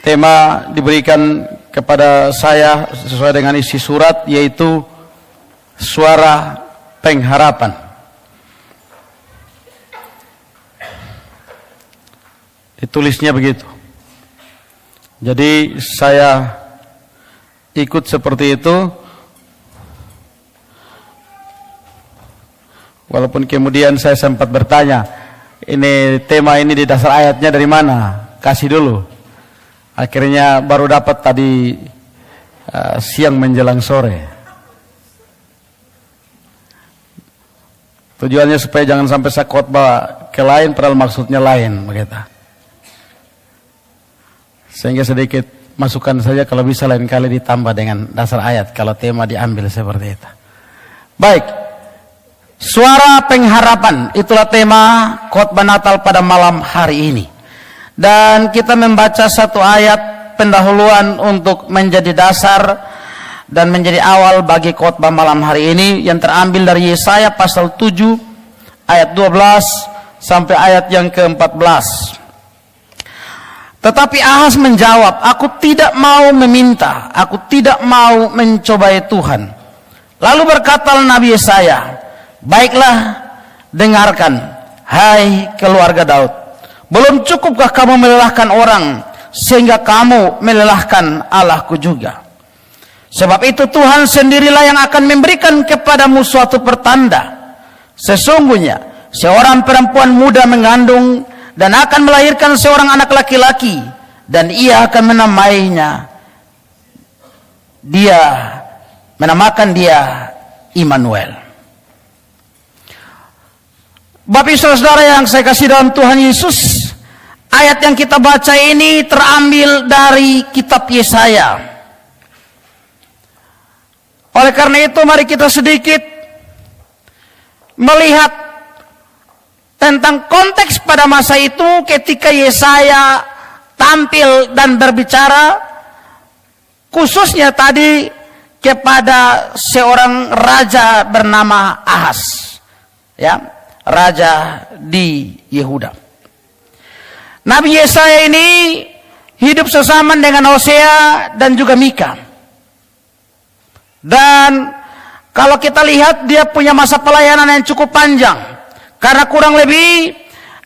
tema diberikan kepada saya sesuai dengan isi surat, yaitu suara pengharapan. Ditulisnya begitu. Jadi saya ikut seperti itu, walaupun kemudian saya sempat bertanya, ini tema ini di dasar ayatnya dari mana? Kasih dulu. Akhirnya baru dapat tadi siang menjelang sore. Tujuannya supaya jangan sampai saya khotbah ke lain padahal maksudnya lain begitu. Sehingga sedikit masukan saja, kalau bisa lain kali ditambah dengan dasar ayat kalau tema diambil seperti itu. Baik. Suara pengharapan, itulah tema khotbah Natal pada malam hari ini. Dan kita membaca satu ayat pendahuluan untuk menjadi dasar dan menjadi awal bagi khotbah malam hari ini, yang terambil dari Yesaya pasal 7 ayat 12 sampai ayat yang ke-14. Tetapi Ahaz menjawab, aku tidak mau meminta, aku tidak mau mencobai Tuhan. Lalu berkatalah Nabi Yesaya, baiklah, dengarkan, hai keluarga Daud. Belum cukupkah kamu melelahkan orang, sehingga kamu melelahkan Allahku juga? Sebab itu Tuhan sendirilah yang akan memberikan kepadamu suatu pertanda. Sesungguhnya seorang perempuan muda mengandung dan akan melahirkan seorang anak laki-laki, dan ia akan menamakan dia Immanuel. Bapak Ibu Saudara yang saya kasih dalam Tuhan Yesus, ayat yang kita baca ini terambil dari kitab Yesaya. Oleh karena itu mari kita sedikit melihat tentang konteks pada masa itu ketika Yesaya tampil dan berbicara, khususnya tadi kepada seorang raja bernama Ahaz, ya, raja di Yehuda. Nabi Yesaya ini hidup sesaman dengan Hosea dan juga Mika. Dan kalau kita lihat, dia punya masa pelayanan yang cukup panjang. Karena kurang lebih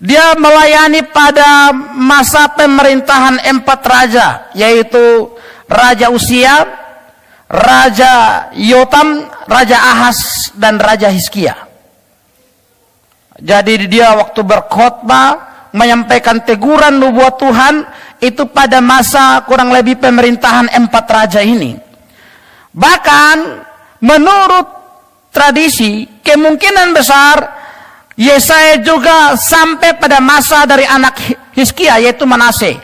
dia melayani pada masa pemerintahan 4 raja, yaitu Raja Uzia, Raja Yotam, Raja Ahaz, dan Raja Hizkia. Jadi dia waktu berkhotbah menyampaikan teguran nubuat Tuhan itu pada masa kurang lebih pemerintahan 4 raja ini. Bahkan menurut tradisi kemungkinan besar Yesaya juga sampai pada masa dari anak Hizkia, yaitu Manase.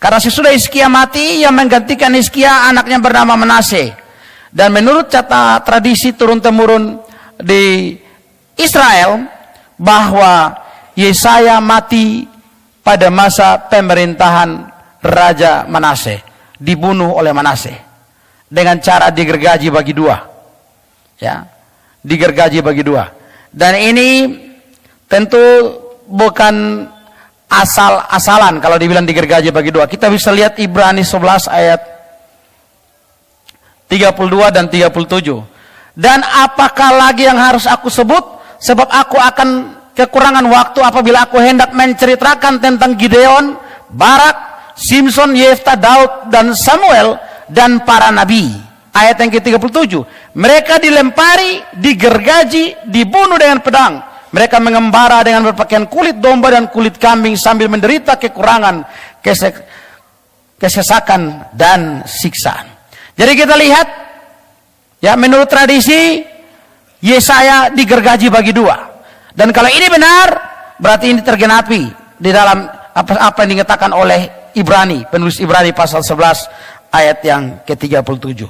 Karena sesudah Hizkia mati, yang menggantikan Hizkia anaknya bernama Manase. Dan menurut tradisi turun-temurun di Israel, bahwa Yesaya mati pada masa pemerintahan Raja Manase, dibunuh oleh Manase dengan cara digergaji bagi 2, ya, digergaji bagi 2. Dan ini tentu bukan asal-asalan kalau dibilang digergaji bagi 2. Kita bisa lihat Ibrani 11 ayat 32 dan 37. Dan apakah lagi yang harus aku sebut? Sebab aku akan kekurangan waktu apabila aku hendak menceritakan tentang Gideon, Barak, Simson, Yefta, Daud, dan Samuel, dan para nabi. Ayat yang ke-37. Mereka dilempari, digergaji, dibunuh dengan pedang. Mereka mengembara dengan berpakaian kulit domba dan kulit kambing sambil menderita kekurangan, kesesakan, dan siksaan. Jadi kita lihat, ya, menurut tradisi Yesaya digergaji bagi 2. Dan kalau ini benar, berarti ini tergenapi di dalam apa yang dikatakan oleh Ibrani, penulis Ibrani pasal 11 ayat yang ke-37.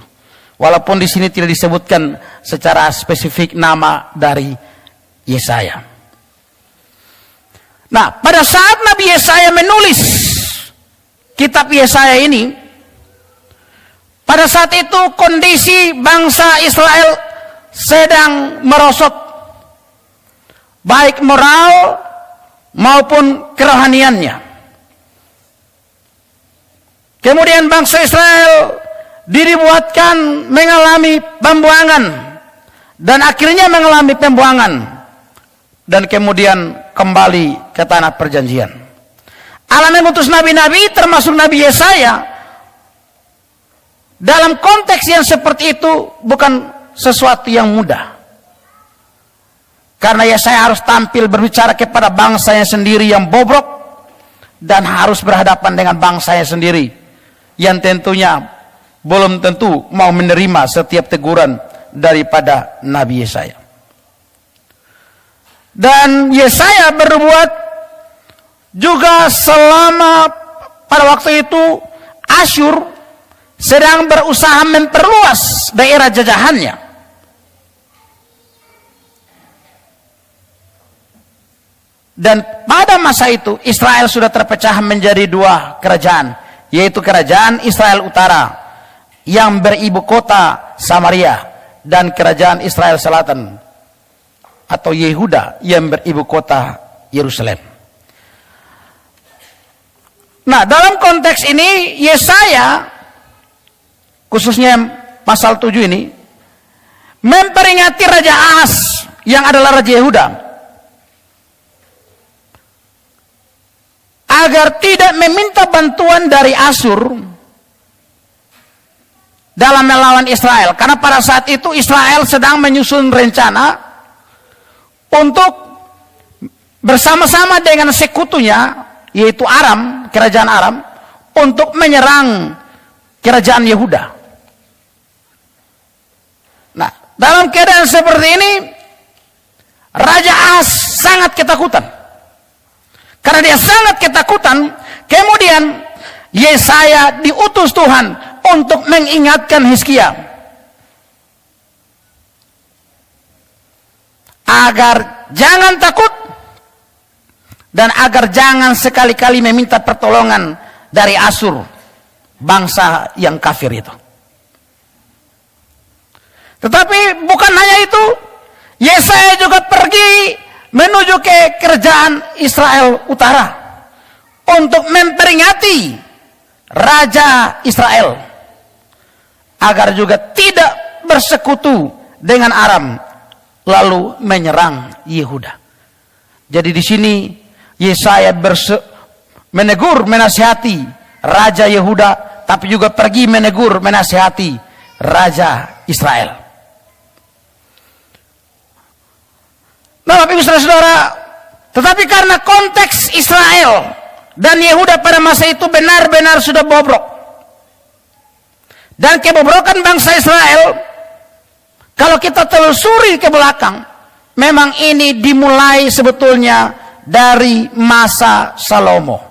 Walaupun di sini tidak disebutkan secara spesifik nama dari Yesaya. Nah, pada saat Nabi Yesaya menulis kitab Yesaya ini, pada saat itu kondisi bangsa Israel sedang merosot, baik moral maupun kerohaniannya. Kemudian bangsa Israel dibuatkan mengalami pembuangan dan akhirnya mengalami pembuangan dan kemudian kembali ke tanah perjanjian. Allah mengutus nabi-nabi termasuk Nabi Yesaya. Dalam konteks yang seperti itu bukan sesuatu yang mudah. Karena Yesaya harus tampil berbicara kepada bangsanya sendiri yang bobrok dan harus berhadapan dengan bangsanya sendiri yang tentunya belum tentu mau menerima setiap teguran daripada Nabi Yesaya. Dan Yesaya berbuat juga selama pada waktu itu Asyur sedang berusaha memperluas daerah jajahannya. Dan pada masa itu Israel sudah terpecah menjadi dua kerajaan, yaitu kerajaan Israel Utara yang beribu kota Samaria dan kerajaan Israel Selatan atau Yehuda yang beribu kota Yerusalem. Nah, dalam konteks ini Yesaya khususnya pasal 7 ini memperingati Raja Ahaz yang adalah Raja Yehuda agar tidak meminta bantuan dari Asyur dalam melawan Israel, karena pada saat itu Israel sedang menyusun rencana untuk bersama-sama dengan sekutunya yaitu Aram, kerajaan Aram, untuk menyerang kerajaan Yehuda. Nah, dalam keadaan seperti ini Raja Ahaz sangat ketakutan. Karena dia sangat ketakutan, kemudian Yesaya diutus Tuhan untuk mengingatkan Hizkia agar jangan takut dan agar jangan sekali-kali meminta pertolongan dari Asyur, bangsa yang kafir itu. Tetapi bukan hanya itu, Yesaya juga pergi menuju ke kerajaan Israel Utara untuk memperingati Raja Israel agar juga tidak bersekutu dengan Aram lalu menyerang Yehuda. Jadi di sini Yesaya menegur, menasihati Raja Yehuda, tapi juga pergi menegur, menasihati Raja Israel. Nah, Bapak Ibu Saudara-saudara, tetapi karena konteks Israel dan Yehuda pada masa itu benar-benar sudah bobrok, dan kebobrokan bangsa Israel, kalau kita telusuri ke belakang, memang ini dimulai sebetulnya dari masa Salomo.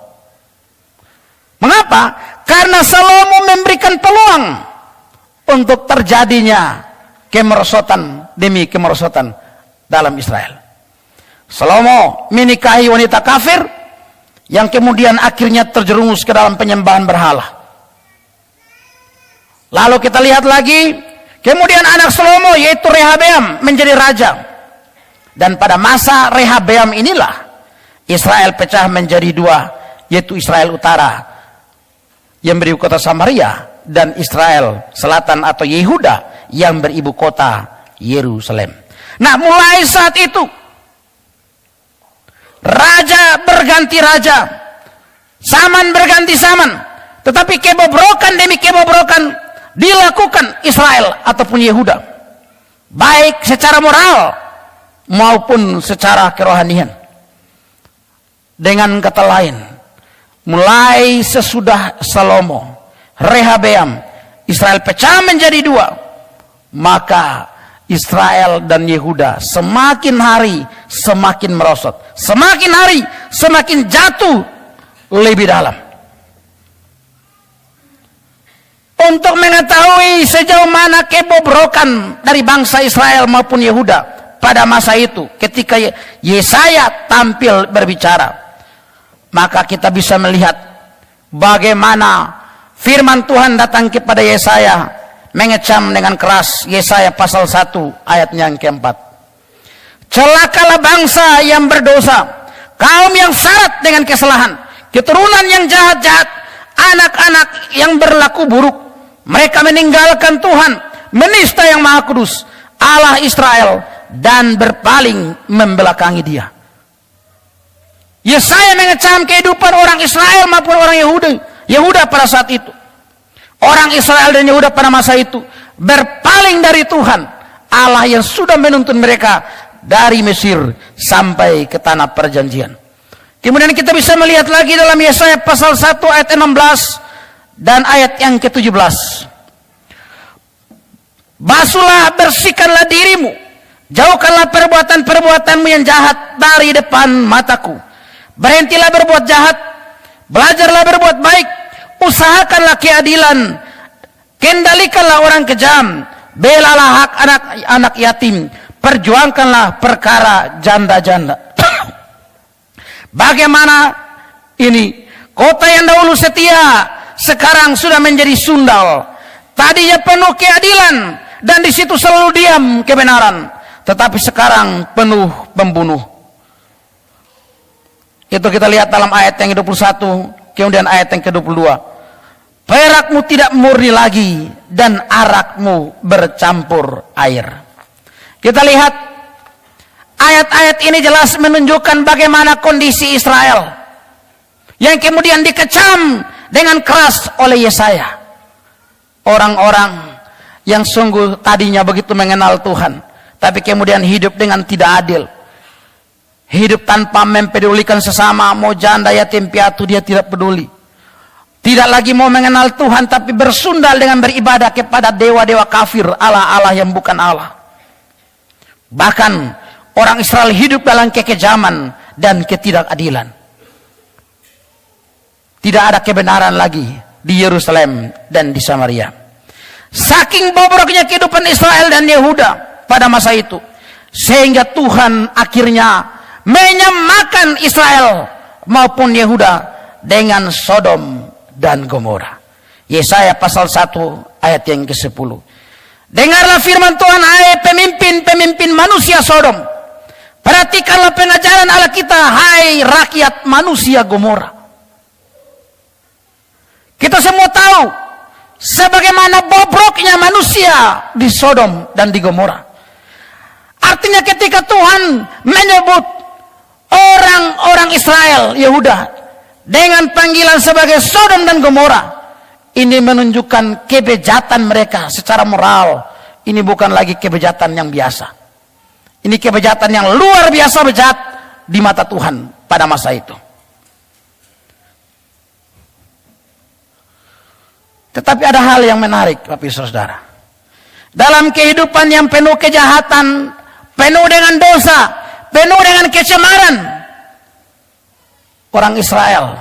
Mengapa? Karena Salomo memberikan peluang untuk terjadinya kemerosotan demi kemerosotan dalam Israel. Salomo menikahi wanita kafir yang kemudian akhirnya terjerumus ke dalam penyembahan berhala. Lalu kita lihat lagi, kemudian anak Salomo yaitu Rehabeam menjadi raja. Dan pada masa Rehabeam inilah Israel pecah menjadi dua, yaitu Israel Utara yang beribu kota Samaria dan Israel Selatan atau Yehuda yang beribu kota Yerusalem. Nah, mulai saat itu raja berganti raja, zaman berganti zaman, tetapi kebobrokan demi kebobrokan dilakukan Israel ataupun Yehuda, baik secara moral maupun secara kerohanian. Dengan kata lain, mulai sesudah Salomo, Rehabeam, Israel pecah menjadi dua, maka Israel dan Yehuda semakin hari semakin merosot, semakin hari semakin jatuh lebih dalam. Untuk mengetahui sejauh mana kebobrokan dari bangsa Israel maupun Yehuda pada masa itu, ketika Yesaya tampil berbicara, maka kita bisa melihat bagaimana firman Tuhan datang kepada Yesaya mengecam dengan keras. Yesaya pasal 1 ayatnya yang keempat. Celakalah bangsa yang berdosa, kaum yang syarat dengan kesalahan, keturunan yang jahat-jahat, anak anak-anak yang berlaku buruk. Mereka meninggalkan Tuhan, menista yang Maha Kudus, Allah Israel, dan berpaling membelakangi Dia. Yesaya mengecam kehidupan orang Israel maupun orang Yehuda pada saat itu. Orang Israel dan Yehuda pada masa itu berpaling dari Tuhan, Allah yang sudah menuntun mereka dari Mesir sampai ke tanah perjanjian. Kemudian kita bisa melihat lagi dalam Yesaya pasal 1 ayat 16 dan ayat yang ke-17. Basuhlah, bersihkanlah dirimu, jauhkanlah perbuatan-perbuatanmu yang jahat dari depan mataku. Berhentilah berbuat jahat, belajarlah berbuat baik, usahakanlah keadilan, kendalikanlah orang kejam, belalah hak anak-anak yatim, perjuangkanlah perkara janda-janda. Bagaimana ini? Kota yang dahulu setia sekarang sudah menjadi sundal. Tadinya penuh keadilan dan di situ selalu diam kebenaran, tetapi sekarang penuh pembunuh. Itu kita lihat dalam ayat yang ke-21, kemudian ayat yang ke-22. Perakmu tidak murni lagi dan arakmu bercampur air. Kita lihat ayat-ayat ini jelas menunjukkan bagaimana kondisi Israel yang kemudian dikecam dengan keras oleh Yesaya. Orang-orang yang sungguh tadinya begitu mengenal Tuhan, tapi kemudian hidup dengan tidak adil. Hidup tanpa mempedulikan sesama, mau janda, yatim, piatu, dia tidak peduli. Tidak lagi mau mengenal Tuhan, tapi bersundal dengan beribadah kepada dewa-dewa kafir, Allah-Allah yang bukan Allah. Bahkan orang Israel hidup dalam kekejaman dan ketidakadilan. Tidak ada kebenaran lagi di Yerusalem dan di Samaria. Saking bobroknya kehidupan Israel dan Yehuda pada masa itu, sehingga Tuhan akhirnya menyamakan Israel maupun Yehuda dengan Sodom dan Gomora. Yesaya pasal 1 ayat yang ke-10. Dengarlah firman Tuhan, hai pemimpin-pemimpin manusia Sodom. Perhatikanlah pengajaran Allah kita, hai rakyat manusia Gomora. Kita semua tahu sebagaimana bobroknya manusia di Sodom dan di Gomora. Artinya ketika Tuhan menyebut orang-orang Israel, Yehuda, dengan panggilan sebagai Sodom dan Gomora, ini menunjukkan kebejatan mereka secara moral. Ini bukan lagi kebejatan yang biasa. Ini kebejatan yang luar biasa bejat di mata Tuhan pada masa itu. Tetapi ada hal yang menarik, Bapak Ibu Saudara. Dalam kehidupan yang penuh kejahatan, penuh dengan dosa, penuh dengan kecemaran, orang Israel,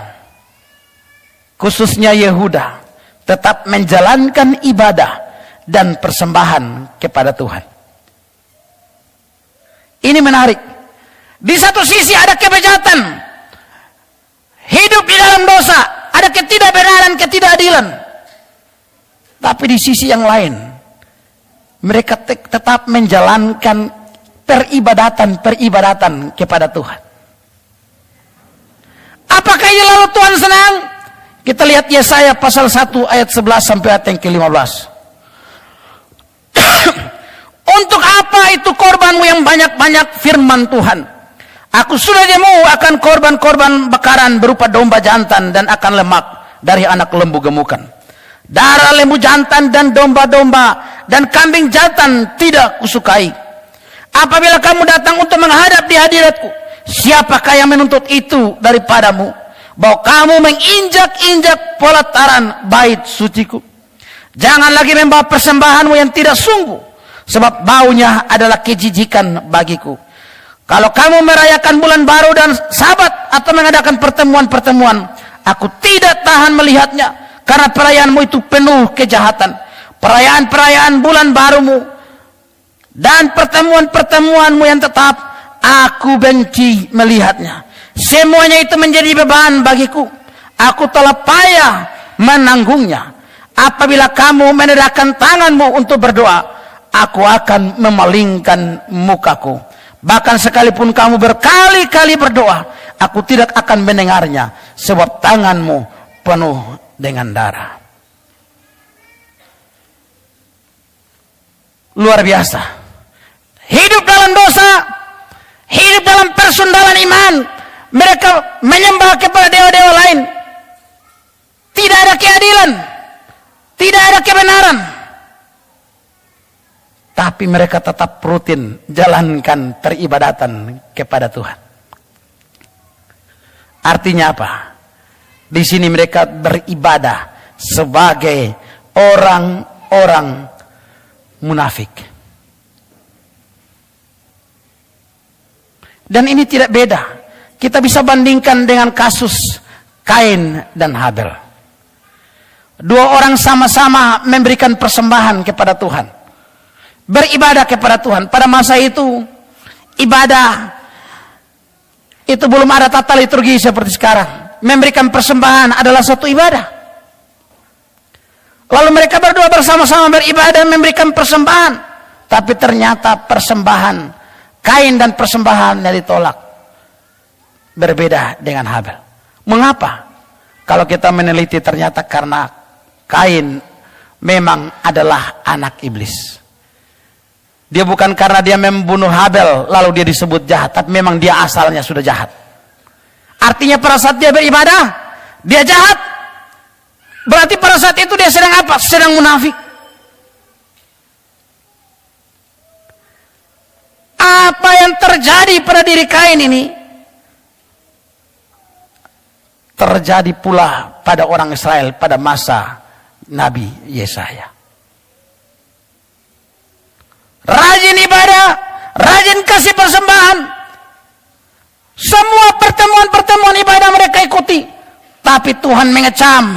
khususnya Yehuda, tetap menjalankan ibadah dan persembahan kepada Tuhan. Ini menarik. Di satu sisi ada kebejatan, hidup di dalam dosa, ada ketidakbenaran, ketidakadilan. Tapi di sisi yang lain, mereka tetap menjalankan peribadatan kepada Tuhan. Apakah ini lalu Tuhan senang? Kita lihat Yesaya pasal 1 ayat 11 sampai ayat yang ke-15. Untuk apa itu korbanmu yang banyak-banyak, firman Tuhan? Aku sudah jemu akan korban-korban bakaran berupa domba jantan dan akan lemak dari anak lembu gemukan. Darah lembu jantan dan domba-domba dan kambing jantan tidak kusukai. Apabila kamu datang untuk menghadap di hadiratku, siapakah yang menuntut itu daripadamu? Bahwa kamu menginjak-injak pelataran bait suciku. Jangan lagi membawa persembahanmu yang tidak sungguh, sebab baunya adalah kejijikan bagiku. Kalau kamu merayakan bulan baru dan Sabat atau mengadakan pertemuan-pertemuan, aku tidak tahan melihatnya, karena perayaanmu itu penuh kejahatan. Perayaan-perayaan bulan barumu dan pertemuan-pertemuanmu yang tetap, aku benci melihatnya. Semuanya itu menjadi beban bagiku. Aku telah payah menanggungnya. Apabila kamu menedakkan tanganmu untuk berdoa, aku akan memalingkan mukaku. Bahkan sekalipun kamu berkali-kali berdoa, aku tidak akan mendengarnya, sebab tanganmu penuh dengan darah. Luar biasa. Hidup dalam dosa, hidup dalam persundalan iman. Mereka menyembah kepada dewa-dewa lain. Tidak ada keadilan, tidak ada kebenaran. Tapi mereka tetap rutin jalankan peribadatan kepada Tuhan. Artinya apa? Di sini mereka beribadah sebagai orang-orang munafik. Dan ini tidak beda. Kita bisa bandingkan dengan kasus Kain dan Habel. Dua orang sama-sama memberikan persembahan kepada Tuhan. Beribadah kepada Tuhan. Pada masa itu, ibadah itu belum ada tata liturgi seperti sekarang. Memberikan persembahan adalah satu ibadah. Lalu mereka berdua bersama-sama beribadah memberikan persembahan. Tapi ternyata persembahan Kain dan persembahannya ditolak. Berbeda dengan Habel. Mengapa? Kalau kita meneliti ternyata karena Kain memang adalah anak iblis. Dia bukan karena dia membunuh Habel lalu dia disebut jahat, tapi memang dia asalnya sudah jahat. Artinya pada saat dia beribadah, dia jahat. Berarti pada saat itu dia sedang apa? Sedang munafik. Apa yang terjadi pada diri Kain ini terjadi pula pada orang Israel pada masa Nabi Yesaya. Rajin ibadah, rajin kasih persembahan. Semua pertemuan-pertemuan ibadah mereka ikuti. Tapi Tuhan mengecam.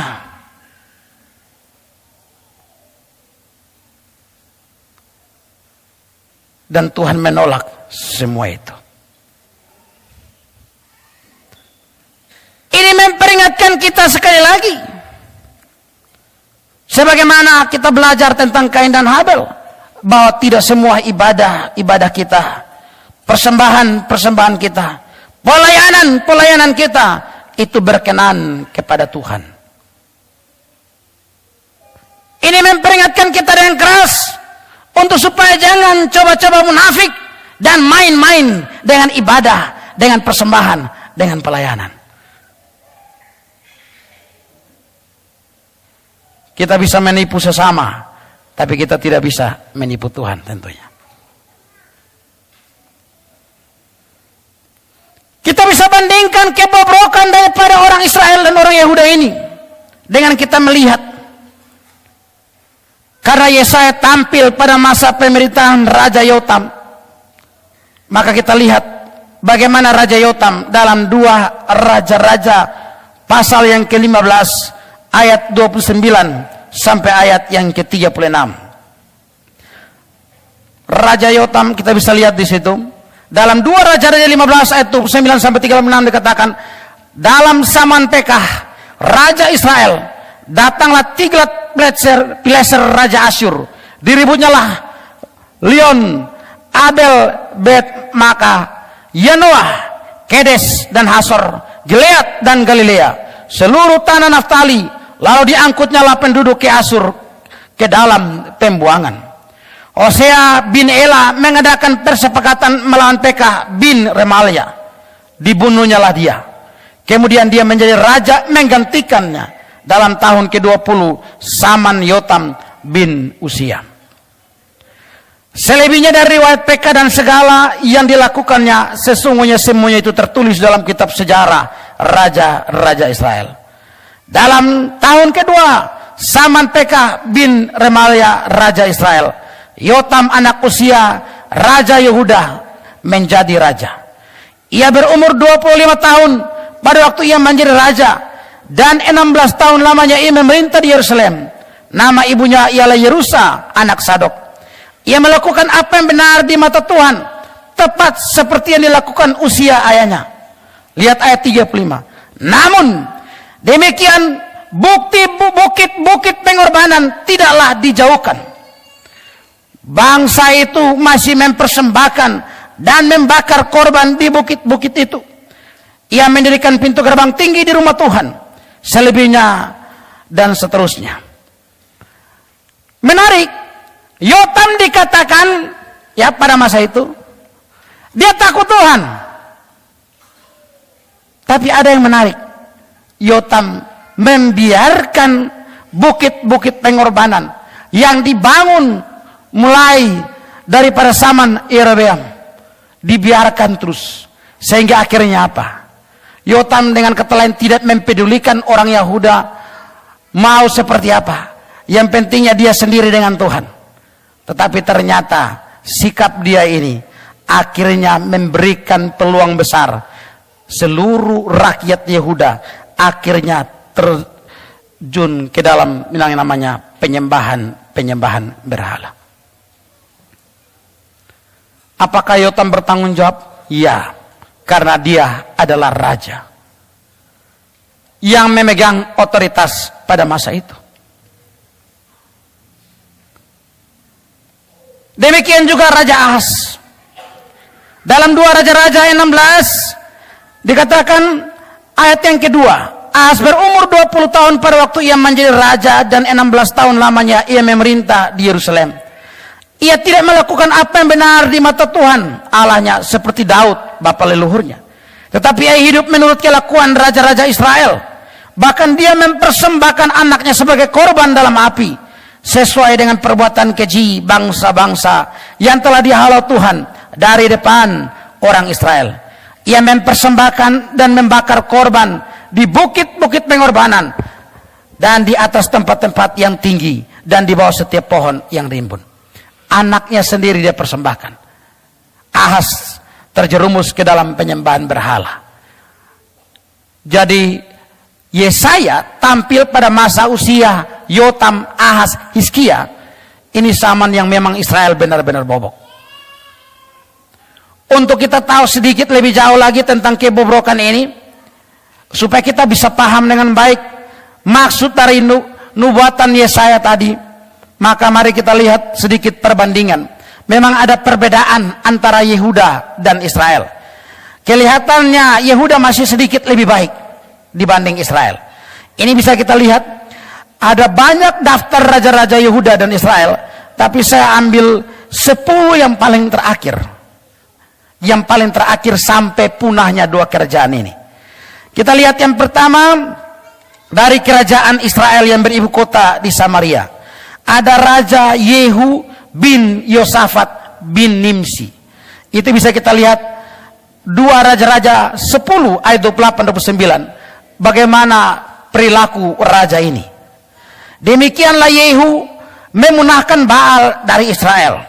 Dan Tuhan menolak semua itu. Ini memperingatkan kita sekali lagi. Sebagaimana kita belajar tentang Kain dan Habel. Bahwa tidak semua ibadah kita. Persembahan kita. Pelayanan kita. Itu berkenan kepada Tuhan. Ini memperingatkan kita dengan keras. Untuk supaya jangan coba-coba munafik. Dan main-main dengan ibadah. Dengan persembahan. Dengan pelayanan. Kita bisa menipu sesama. Tapi kita tidak bisa menipu Tuhan tentunya. Kita bisa bandingkan kebobrokan daripada orang Israel dan orang Yehuda ini. Dengan kita melihat. Karena Yesaya tampil pada masa pemerintahan Raja Yotam. Maka kita lihat bagaimana Raja Yotam dalam 2 Raja-Raja pasal yang ke-15 ayat 29 sampai ayat yang ke-36. Raja Yotam kita bisa lihat di situ. Dalam 2 Raja-Raja 15 ayat 29 sampai 36 dikatakan, dalam zaman Pekah Raja Israel datanglah Tiglat-Pileser Raja Asyur. Diributnyalah Lion, Abel, Bet Maka, Yanoah, Kedes dan Hasor, Gilead dan Galilea, seluruh tanah Naftali. Lalu diangkutnyalah penduduk ke Asur ke dalam pembuangan. Hosea bin Ela mengadakan persepakatan melawan Pekah bin Remalia. Dibunuhnyalah dia. Kemudian dia menjadi raja menggantikannya dalam tahun ke-20 zaman Yotam bin Usia. Selebihnya dari riwayat Pekah dan segala yang dilakukannya, sesungguhnya semuanya itu tertulis dalam kitab sejarah Raja-Raja Israel. Dalam tahun kedua zaman Pekah bin Remalia Raja Israel, Yotam anak Usia Raja Yehuda menjadi raja. Ia berumur 25 tahun pada waktu ia menjadi raja, dan 16 tahun lamanya ia memerintah di Yerusalem. Nama ibunya ialah Yerusa anak Sadok. Ia melakukan apa yang benar di mata Tuhan, tepat seperti yang dilakukan Usia ayahnya. Lihat ayat 35. Namun demikian bukit-bukit pengorbanan tidaklah dijauhkan. Bangsa itu masih mempersembahkan dan membakar korban di bukit-bukit itu. Ia mendirikan pintu gerbang tinggi di rumah Tuhan. Selebihnya dan seterusnya. Menarik, Yotam dikatakan ya pada masa itu dia takut Tuhan. Tapi ada yang menarik, Yotam membiarkan bukit-bukit pengorbanan yang dibangun mulai daripada zaman Yerobeam dibiarkan terus, sehingga akhirnya apa? Yotam dengan kata lain tidak mempedulikan orang Yahuda mau seperti apa, yang pentingnya dia sendiri dengan Tuhan. Tetapi ternyata sikap dia ini akhirnya memberikan peluang besar. Seluruh rakyat Yehuda akhirnya terjun ke dalam yang namanya penyembahan berhala. Apakah Yotam bertanggung jawab? Ya, karena dia adalah raja yang memegang otoritas pada masa itu. Demikian juga Raja Ahas. Dalam 2 Raja-Raja 16 dikatakan ayat yang kedua, Ahas berumur 20 tahun pada waktu ia menjadi raja dan 16 tahun lamanya ia memerintah di Yerusalem. Ia tidak melakukan apa yang benar di mata Tuhan Allahnya seperti Daud bapa leluhurnya. Tetapi ia hidup menurut kelakuan raja-raja Israel. Bahkan dia mempersembahkan anaknya sebagai korban dalam api, sesuai dengan perbuatan keji bangsa-bangsa yang telah dihalau Tuhan dari depan orang Israel. Ia mempersembahkan dan membakar korban di bukit-bukit pengorbanan dan di atas tempat-tempat yang tinggi dan di bawah setiap pohon yang rimbun. Anaknya sendiri dia persembahkan. Ahas terjerumus ke dalam penyembahan berhala. Jadi Yesaya tampil pada masa usia Yotam, Ahas, Hizkia. Ini zaman yang memang Israel benar-benar bobok. Untuk kita tahu sedikit lebih jauh lagi tentang kebobrokan ini, supaya kita bisa paham dengan baik maksud dari nubuatan Yesaya tadi, maka mari kita lihat sedikit perbandingan. Memang ada perbedaan antara Yehuda dan Israel. Kelihatannya Yehuda masih sedikit lebih baik dibanding Israel. Ini bisa kita lihat, ada banyak daftar raja-raja Yehuda dan Israel, tapi saya ambil 10 yang paling terakhir. Yang paling terakhir sampai punahnya 2 kerajaan ini. Kita lihat yang pertama dari kerajaan Israel yang beribu kota di Samaria. Ada Raja Yehu bin Yosafat bin Nimsi. Itu bisa kita lihat 2 Raja-Raja 10 ayat 28-29. Bagaimana perilaku raja ini. Demikianlah Yehu memunahkan Baal dari Israel.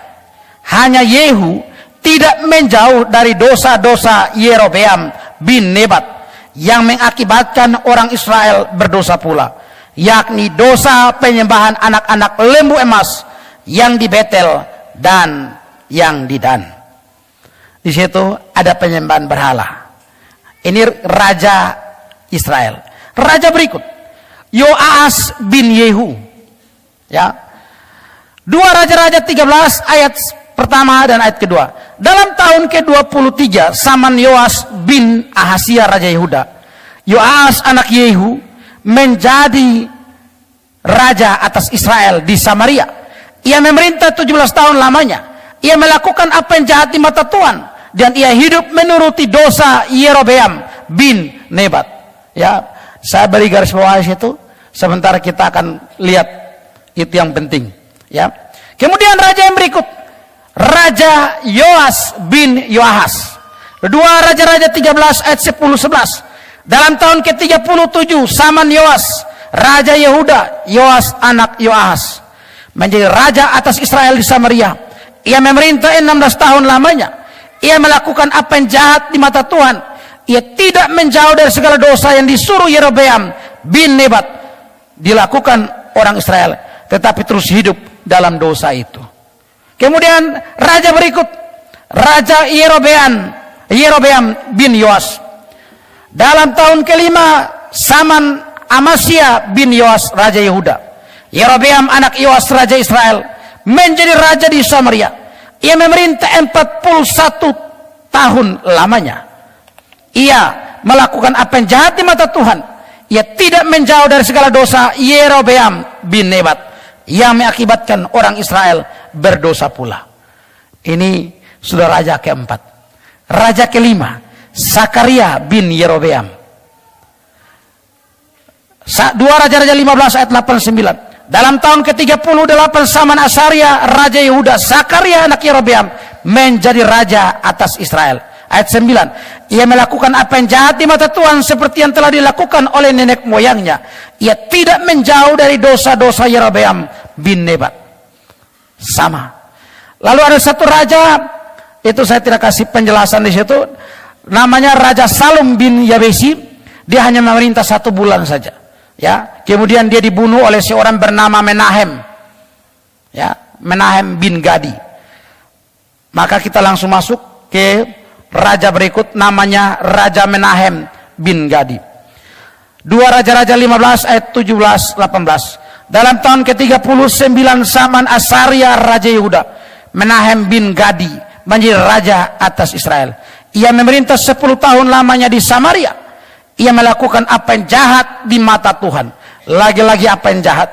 Hanya Yehu tidak menjauh dari dosa-dosa Yerobeam bin Nebat yang mengakibatkan orang Israel berdosa pula, yakni dosa penyembahan anak-anak lembu emas yang di Betel dan yang di Dan. Di situ ada penyembahan berhala. Ini raja Israel. Raja berikut, Yoas bin Yehu. Ya. 2 Raja-Raja 13 ayat pertama dan ayat kedua. Dalam tahun ke-23 zaman Yoas bin Ahasia Raja Yehuda, Yoas anak Yehu menjadi raja atas Israel di Samaria. Ia memerintah 17 tahun lamanya. Ia melakukan apa yang jahat di mata Tuhan, dan ia hidup menuruti dosa Yerobeam bin Nebat. Ya, saya beri garis bawah situ. Sebentar kita akan lihat itu yang penting. Ya. Kemudian raja yang berikut, Raja Yoas bin Yoahas. 2 Raja-Raja 13 ayat 10-11. Dalam tahun ke-37 zaman Yoas Raja Yehuda, Yoas anak Yoahas menjadi raja atas Israel di Samaria. Ia memerintah 16 tahun lamanya. Ia melakukan apa yang jahat di mata Tuhan. Ia tidak menjauh dari segala dosa yang disuruh Yerobeam bin Nebat dilakukan orang Israel, tetapi terus hidup dalam dosa itu. Kemudian raja berikut, Raja Yerobeam bin Yoas. Dalam tahun ke-5 zaman Amasya bin Yoas Raja Yehuda, Yerobeam anak Yoas Raja Israel menjadi raja di Samaria. Ia memerintah 41 tahun lamanya. Ia melakukan apa yang jahat di mata Tuhan. ia tidak menjauh dari segala dosa Yerobeam bin Nebat yang mengakibatkan orang Israel berdosa pula. Ini sudah raja keempat. Raja kelima, Sakaria bin Yerobeam. 2 Raja-Raja 15 ayat 89. Dalam tahun ke-38 zaman Asaria Raja Yehuda, Sakaria anak Yerobeam menjadi raja atas Israel. Ayat 9. Ia melakukan apa yang jahat di mata Tuhan seperti yang telah dilakukan oleh nenek moyangnya. Ia tidak menjauh dari dosa-dosa Yerobeam bin Nebat. Sama. Lalu ada satu raja, itu saya tidak kasih penjelasan di situ. Namanya Raja Salum bin Yabesi. Dia hanya memerintah 1 bulan saja. Ya, kemudian dia dibunuh oleh seorang bernama Menahem. Ya, Menahem bin Gadi. Maka kita langsung masuk ke raja berikut, namanya Raja Menahem bin Gadi. 2 Raja-Raja 15 ayat 17-18. Dalam tahun ke-39 zaman Asaria Raja Yehuda, Menahem bin Gadi menjadi raja atas Israel. Ia memerintah 10 tahun lamanya di Samaria. Ia melakukan apa yang jahat di mata Tuhan. Lagi-lagi apa yang jahat.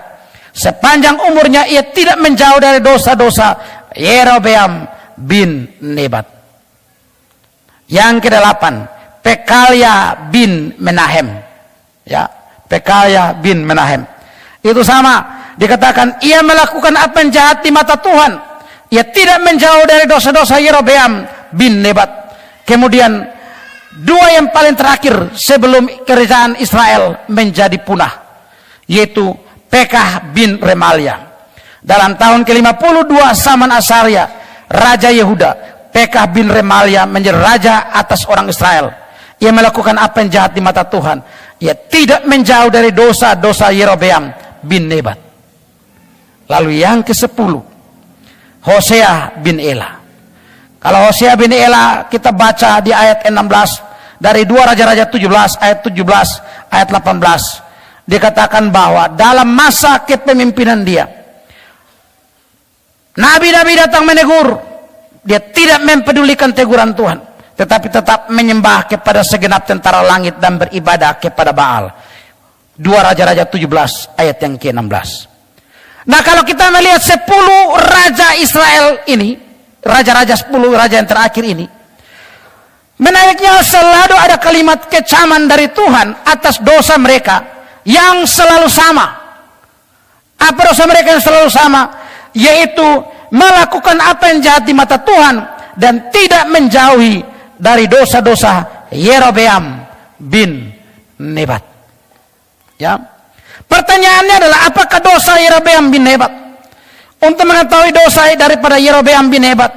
Sepanjang umurnya ia tidak menjauh dari dosa-dosa Yerobeam bin Nebat. Yang ke-8, Pekalia bin Menahem. Ya, Pekalia bin Menahem. Itu sama, dikatakan ia melakukan apa yang jahat di mata Tuhan. Ia tidak menjauh dari dosa-dosa Yerobeam bin Nebat. Kemudian 2 yang paling terakhir sebelum kerajaan Israel menjadi punah, yaitu Pekah bin Remalia. Dalam tahun ke-52 zaman Asaria Raja Yehuda, Pekah bin Remalia menjadi raja atas orang Israel. Ia melakukan apa yang jahat di mata Tuhan. Ia tidak menjauh dari dosa-dosa Yerobeam bin Nebat. Lalu yang ke-10, Hosea bin Ela. Kalau Hosea bin Ela kita baca di ayat 16 dari 2 Raja-Raja 17 ayat 17 ayat 18, dikatakan bahwa dalam masa kepemimpinan dia, nabi-nabi datang menegur, dia tidak mempedulikan teguran Tuhan, tetapi tetap menyembah kepada segenap tentara langit dan beribadah kepada Baal. 2 Raja-Raja 17 ayat yang ke-16. Nah, kalau kita melihat 10 raja Israel ini, raja-raja 10 raja yang terakhir ini, menariknya selalu ada kalimat kecaman dari Tuhan atas dosa mereka yang selalu sama. Apa dosa mereka yang selalu sama? Yaitu melakukan apa yang jahat di mata Tuhan dan tidak menjauhi dari dosa-dosa Yerobeam bin Nebat. Ya. Pertanyaannya adalah, apakah dosa Yerobeam bin Nebat? Untuk mengetahui dosa daripada Yerobeam bin Nebat,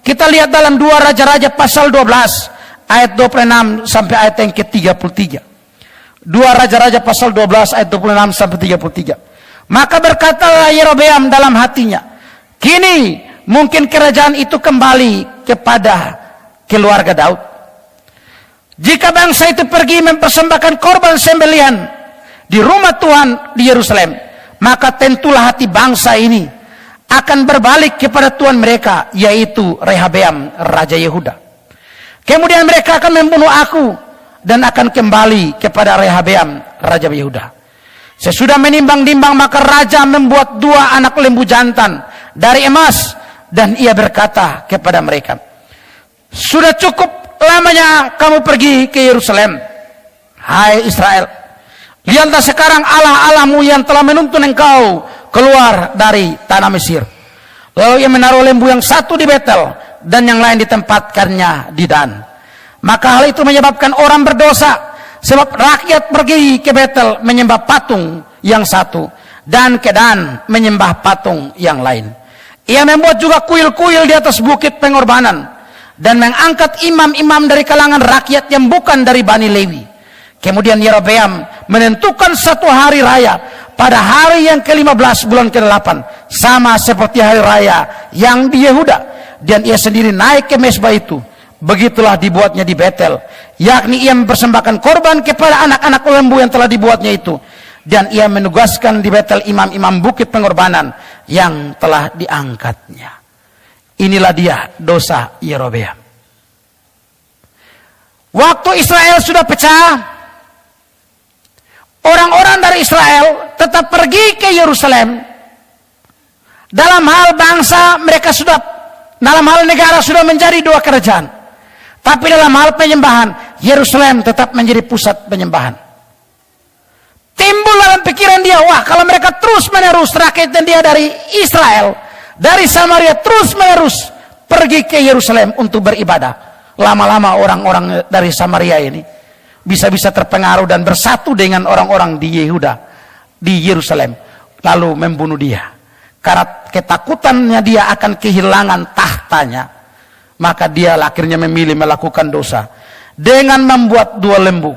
kita lihat dalam 2 Raja-Raja pasal 12 ayat 26 sampai ayat yang ke-33. 2 Raja-Raja pasal 12 ayat 26 sampai 33. Maka berkatalah Yerobeam dalam hatinya, kini mungkin kerajaan itu kembali kepada keluarga Daud. Jika bangsa itu pergi mempersembahkan korban sembelihan di rumah Tuhan di Yerusalem, maka tentulah hati bangsa ini akan berbalik kepada Tuhan mereka, yaitu Rehabeam Raja Yehuda. Kemudian mereka akan membunuh aku dan akan kembali kepada Rehabeam Raja Yehuda. Sesudah menimbang-nimbang, maka raja membuat 2 anak lembu jantan dari emas, dan ia berkata kepada mereka, sudah cukup lamanya kamu pergi ke Yerusalem, hai Israel. Lihatlah sekarang Allah-Allahmu yang telah menuntun engkau keluar dari tanah Mesir. Lalu ia menaruh lembu yang satu di Betel dan yang lain ditempatkannya di Dan. Maka hal itu menyebabkan orang berdosa, sebab rakyat pergi ke Betel menyembah patung yang satu dan ke Dan menyembah patung yang lain. Ia membuat juga kuil-kuil di atas bukit pengorbanan dan mengangkat imam-imam dari kalangan rakyat yang bukan dari Bani Lewi. Kemudian Yerobeam menentukan satu hari raya pada hari yang ke-15 bulan ke-8, sama seperti hari raya yang di Yehuda, dan ia sendiri naik ke mezbah itu. Begitulah dibuatnya di Betel, yakni ia mempersembahkan korban kepada anak-anak lembu yang telah dibuatnya itu, dan ia menugaskan di Betel imam-imam bukit pengorbanan yang telah diangkatnya. Inilah dia dosa Yerobeam. Waktu Israel sudah pecah, orang-orang dari Israel tetap pergi ke Yerusalem. Dalam hal bangsa mereka sudah, dalam hal negara sudah menjadi dua kerajaan. Tapi dalam hal penyembahan, Yerusalem tetap menjadi pusat penyembahan. Timbul dalam pikiran dia, wah kalau mereka terus menerus rakyat dan dia dari Israel, dari Samaria terus menerus pergi ke Yerusalem untuk beribadah. Lama-lama orang-orang dari Samaria ini bisa-bisa terpengaruh dan bersatu dengan orang-orang di Yehuda, di Yerusalem, lalu membunuh dia. Karena ketakutannya dia akan kehilangan tahtanya, maka dia akhirnya memilih melakukan dosa dengan membuat dua lembu.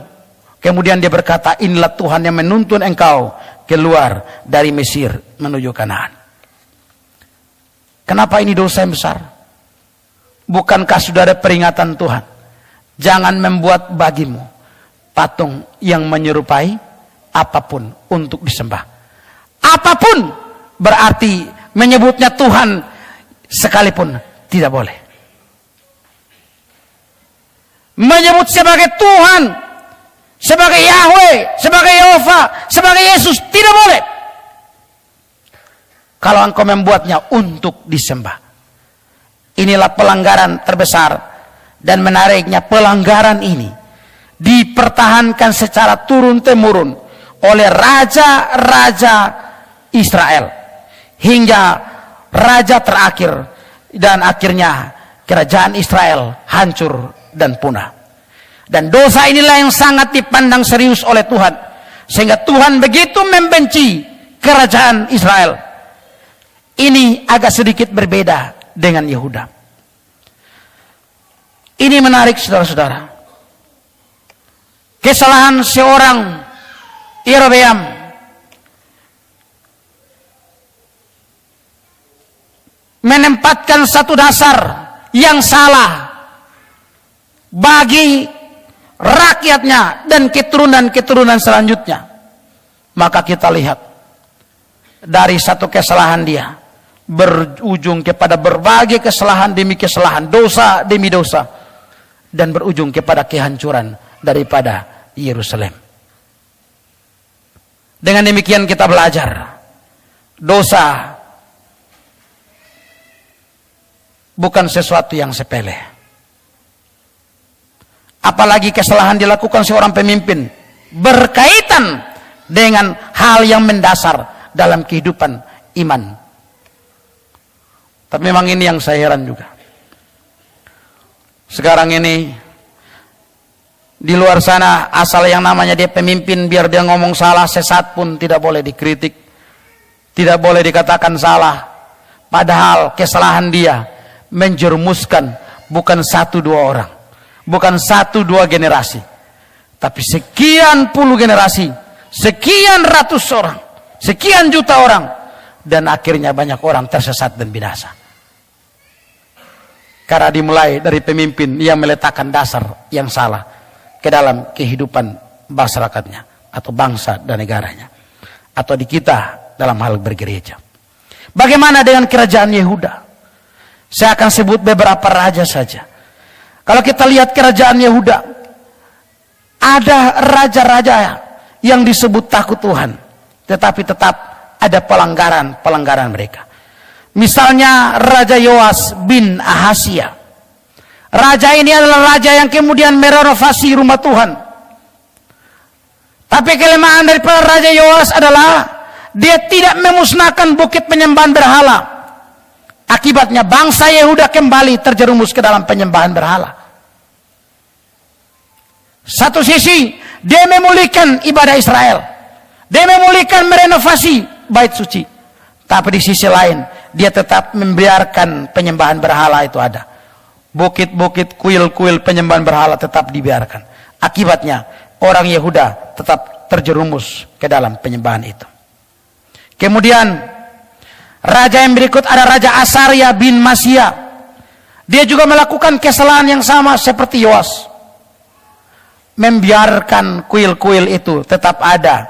Kemudian dia berkata, inilah Tuhan yang menuntun engkau keluar dari Mesir menuju Kanaan. Kenapa ini dosa yang besar? Bukankah sudah ada peringatan Tuhan? Jangan membuat bagimu patung yang menyerupai apapun untuk disembah. Apapun berarti menyebutnya Tuhan sekalipun tidak boleh. Menyebut sebagai Tuhan, sebagai Yahweh, sebagai Yehova, sebagai Yesus tidak boleh. Kalau engkau membuatnya untuk disembah. Inilah pelanggaran terbesar, dan menariknya pelanggaran ini dipertahankan secara turun-temurun oleh raja-raja Israel hingga raja terakhir, dan akhirnya kerajaan Israel hancur dan punah. Dan dosa inilah yang sangat dipandang serius oleh Tuhan, sehingga Tuhan begitu membenci kerajaan Israel. Ini agak sedikit berbeda dengan Yehuda. Ini menarik saudara-saudara. Kesalahan seorang Yerobeam menempatkan satu dasar yang salah bagi rakyatnya dan keturunan-keturunan selanjutnya. Maka kita lihat dari satu kesalahan dia berujung kepada berbagai kesalahan demi kesalahan, dosa demi dosa, dan berujung kepada kehancuran daripada Yerusalem. Dengan demikian kita belajar dosa bukan sesuatu yang sepele. Apalagi kesalahan dilakukan seorang pemimpin berkaitan dengan hal yang mendasar dalam kehidupan iman. Tapi memang ini yang saya heran juga. Sekarang ini di luar sana, asal yang namanya dia pemimpin, biar dia ngomong salah sesat pun tidak boleh dikritik, tidak boleh dikatakan salah. Padahal kesalahan dia menjerumuskan bukan satu dua orang, bukan satu dua generasi, tapi sekian puluh generasi, sekian ratus orang, sekian juta orang, dan akhirnya banyak orang tersesat dan binasa. Karena dimulai dari pemimpin yang meletakkan dasar yang salah ke dalam kehidupan masyarakatnya, atau bangsa dan negaranya, atau di kita dalam hal bergereja. Bagaimana dengan kerajaan Yehuda? Saya akan sebut beberapa raja saja. Kalau kita lihat kerajaan Yehuda, ada raja-raja yang disebut takut Tuhan, tetapi tetap ada pelanggaran mereka. Misalnya Raja Yoas bin Ahazia. Raja ini adalah raja yang kemudian merenovasi rumah Tuhan. Tapi kelemahan daripada Raja Yoas adalah dia tidak memusnahkan bukit penyembahan berhala. Akibatnya bangsa Yehuda kembali terjerumus ke dalam penyembahan berhala. Satu sisi dia memulihkan ibadah Israel, dia memulihkan merenovasi bait suci. Tapi di sisi lain dia tetap membiarkan penyembahan berhala itu ada. Bukit-bukit, kuil-kuil penyembahan berhala tetap dibiarkan. Akibatnya orang Yehuda tetap terjerumus ke dalam penyembahan itu. Kemudian raja yang berikut ada Raja Asaria bin Masya. Dia juga melakukan kesalahan yang sama seperti Yoas, membiarkan kuil-kuil itu tetap ada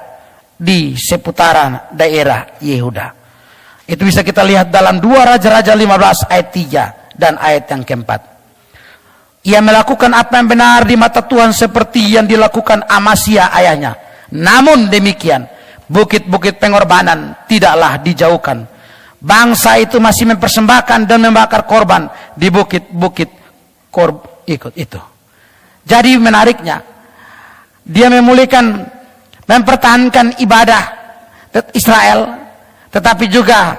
di seputaran daerah Yehuda. Itu bisa kita lihat dalam 2 Raja-Raja 15 ayat 3 dan ayat yang keempat. Ia melakukan apa yang benar di mata Tuhan seperti yang dilakukan Amasya ayahnya, Namun demikian, bukit-bukit pengorbanan tidaklah dijauhkan. Bangsa itu masih mempersembahkan dan membakar korban di bukit-bukit ikut itu. Jadi menariknya, dia memulihkan, mempertahankan ibadah Israel, tetapi juga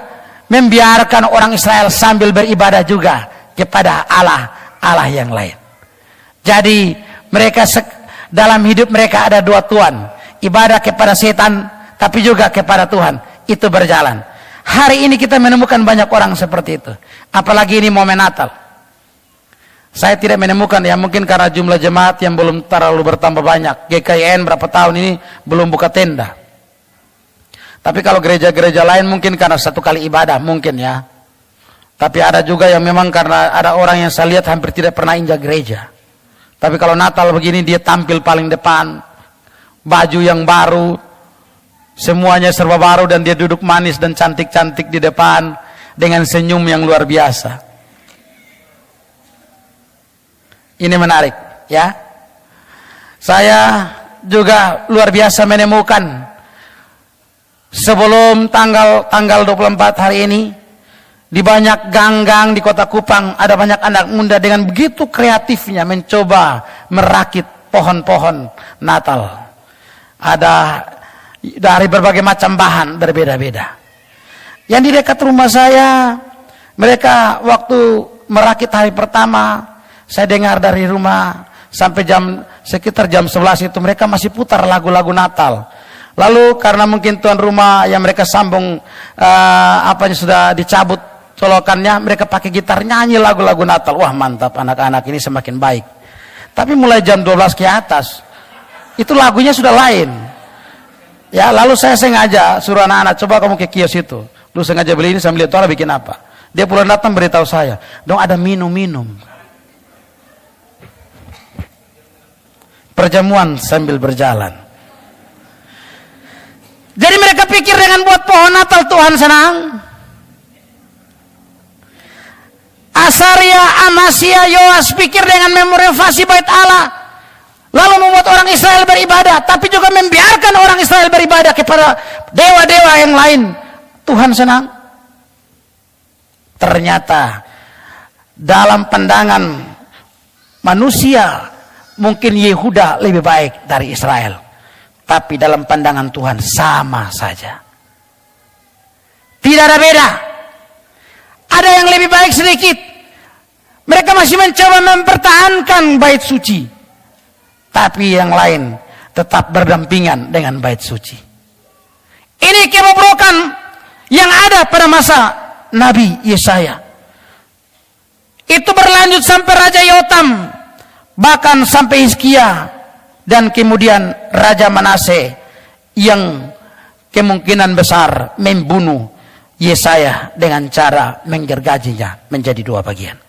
membiarkan orang Israel sambil beribadah juga kepada Allah yang lain. Jadi mereka dalam hidup mereka ada dua Tuhan, ibadah kepada setan tapi juga kepada Tuhan, itu berjalan. Hari ini kita menemukan banyak orang seperti itu, apalagi ini momen Natal. Saya tidak menemukan, ya mungkin karena jumlah jemaat yang belum terlalu bertambah banyak. GKIN berapa tahun ini belum buka tenda. Tapi kalau gereja-gereja lain mungkin karena satu kali ibadah mungkin ya. Tapi ada juga yang memang karena ada orang yang saya lihat hampir tidak pernah injak gereja. Tapi kalau Natal begini dia tampil paling depan, baju yang baru, semuanya serba baru, dan dia duduk manis dan cantik-cantik di depan dengan senyum yang luar biasa. Ini menarik ya. Saya juga luar biasa menemukan sebelum tanggal 24 hari ini, di banyak gang-gang di Kota Kupang ada banyak anak muda dengan begitu kreatifnya mencoba merakit pohon-pohon Natal. Ada dari berbagai macam bahan berbeda-beda. Yang di dekat rumah saya, mereka waktu merakit hari pertama, saya dengar dari rumah sampai sekitar jam 11 itu mereka masih putar lagu-lagu Natal. Lalu karena mungkin tuan rumah yang mereka sambung sudah dicabut colokannya, mereka pakai gitar nyanyi lagu-lagu Natal. Wah mantap, anak-anak ini semakin baik. Tapi mulai jam 12 ke atas itu lagunya sudah lain. Ya, lalu saya sengaja suruh anak-anak, coba kamu ke kios itu. Lu sengaja beli ini sambil lihat orang bikin apa. Dia pulang datang beritahu saya, dong ada minum-minum. Perjamuan sambil berjalan. Jadi mereka pikir dengan buat pohon Natal Tuhan senang. Asaria, Amasya, Yoas pikir dengan merenovasi bait Allah, lalu membuat orang Israel beribadah, tapi juga membiarkan orang Israel beribadah kepada dewa-dewa yang lain. Tuhan senang. Ternyata dalam pandangan manusia mungkin Yehuda lebih baik dari Israel, tapi dalam pandangan Tuhan sama saja. Tidak ada beda. Ada yang lebih baik sedikit. Mereka masih mencoba mempertahankan bait suci, tapi yang lain tetap berdampingan dengan bait suci. Ini kebobrokan yang ada pada masa Nabi Yesaya. Itu berlanjut sampai Raja Yotam, bahkan sampai Hizkia, dan kemudian Raja Manase yang kemungkinan besar membunuh Yesaya dengan cara menggergajinya menjadi dua bagian.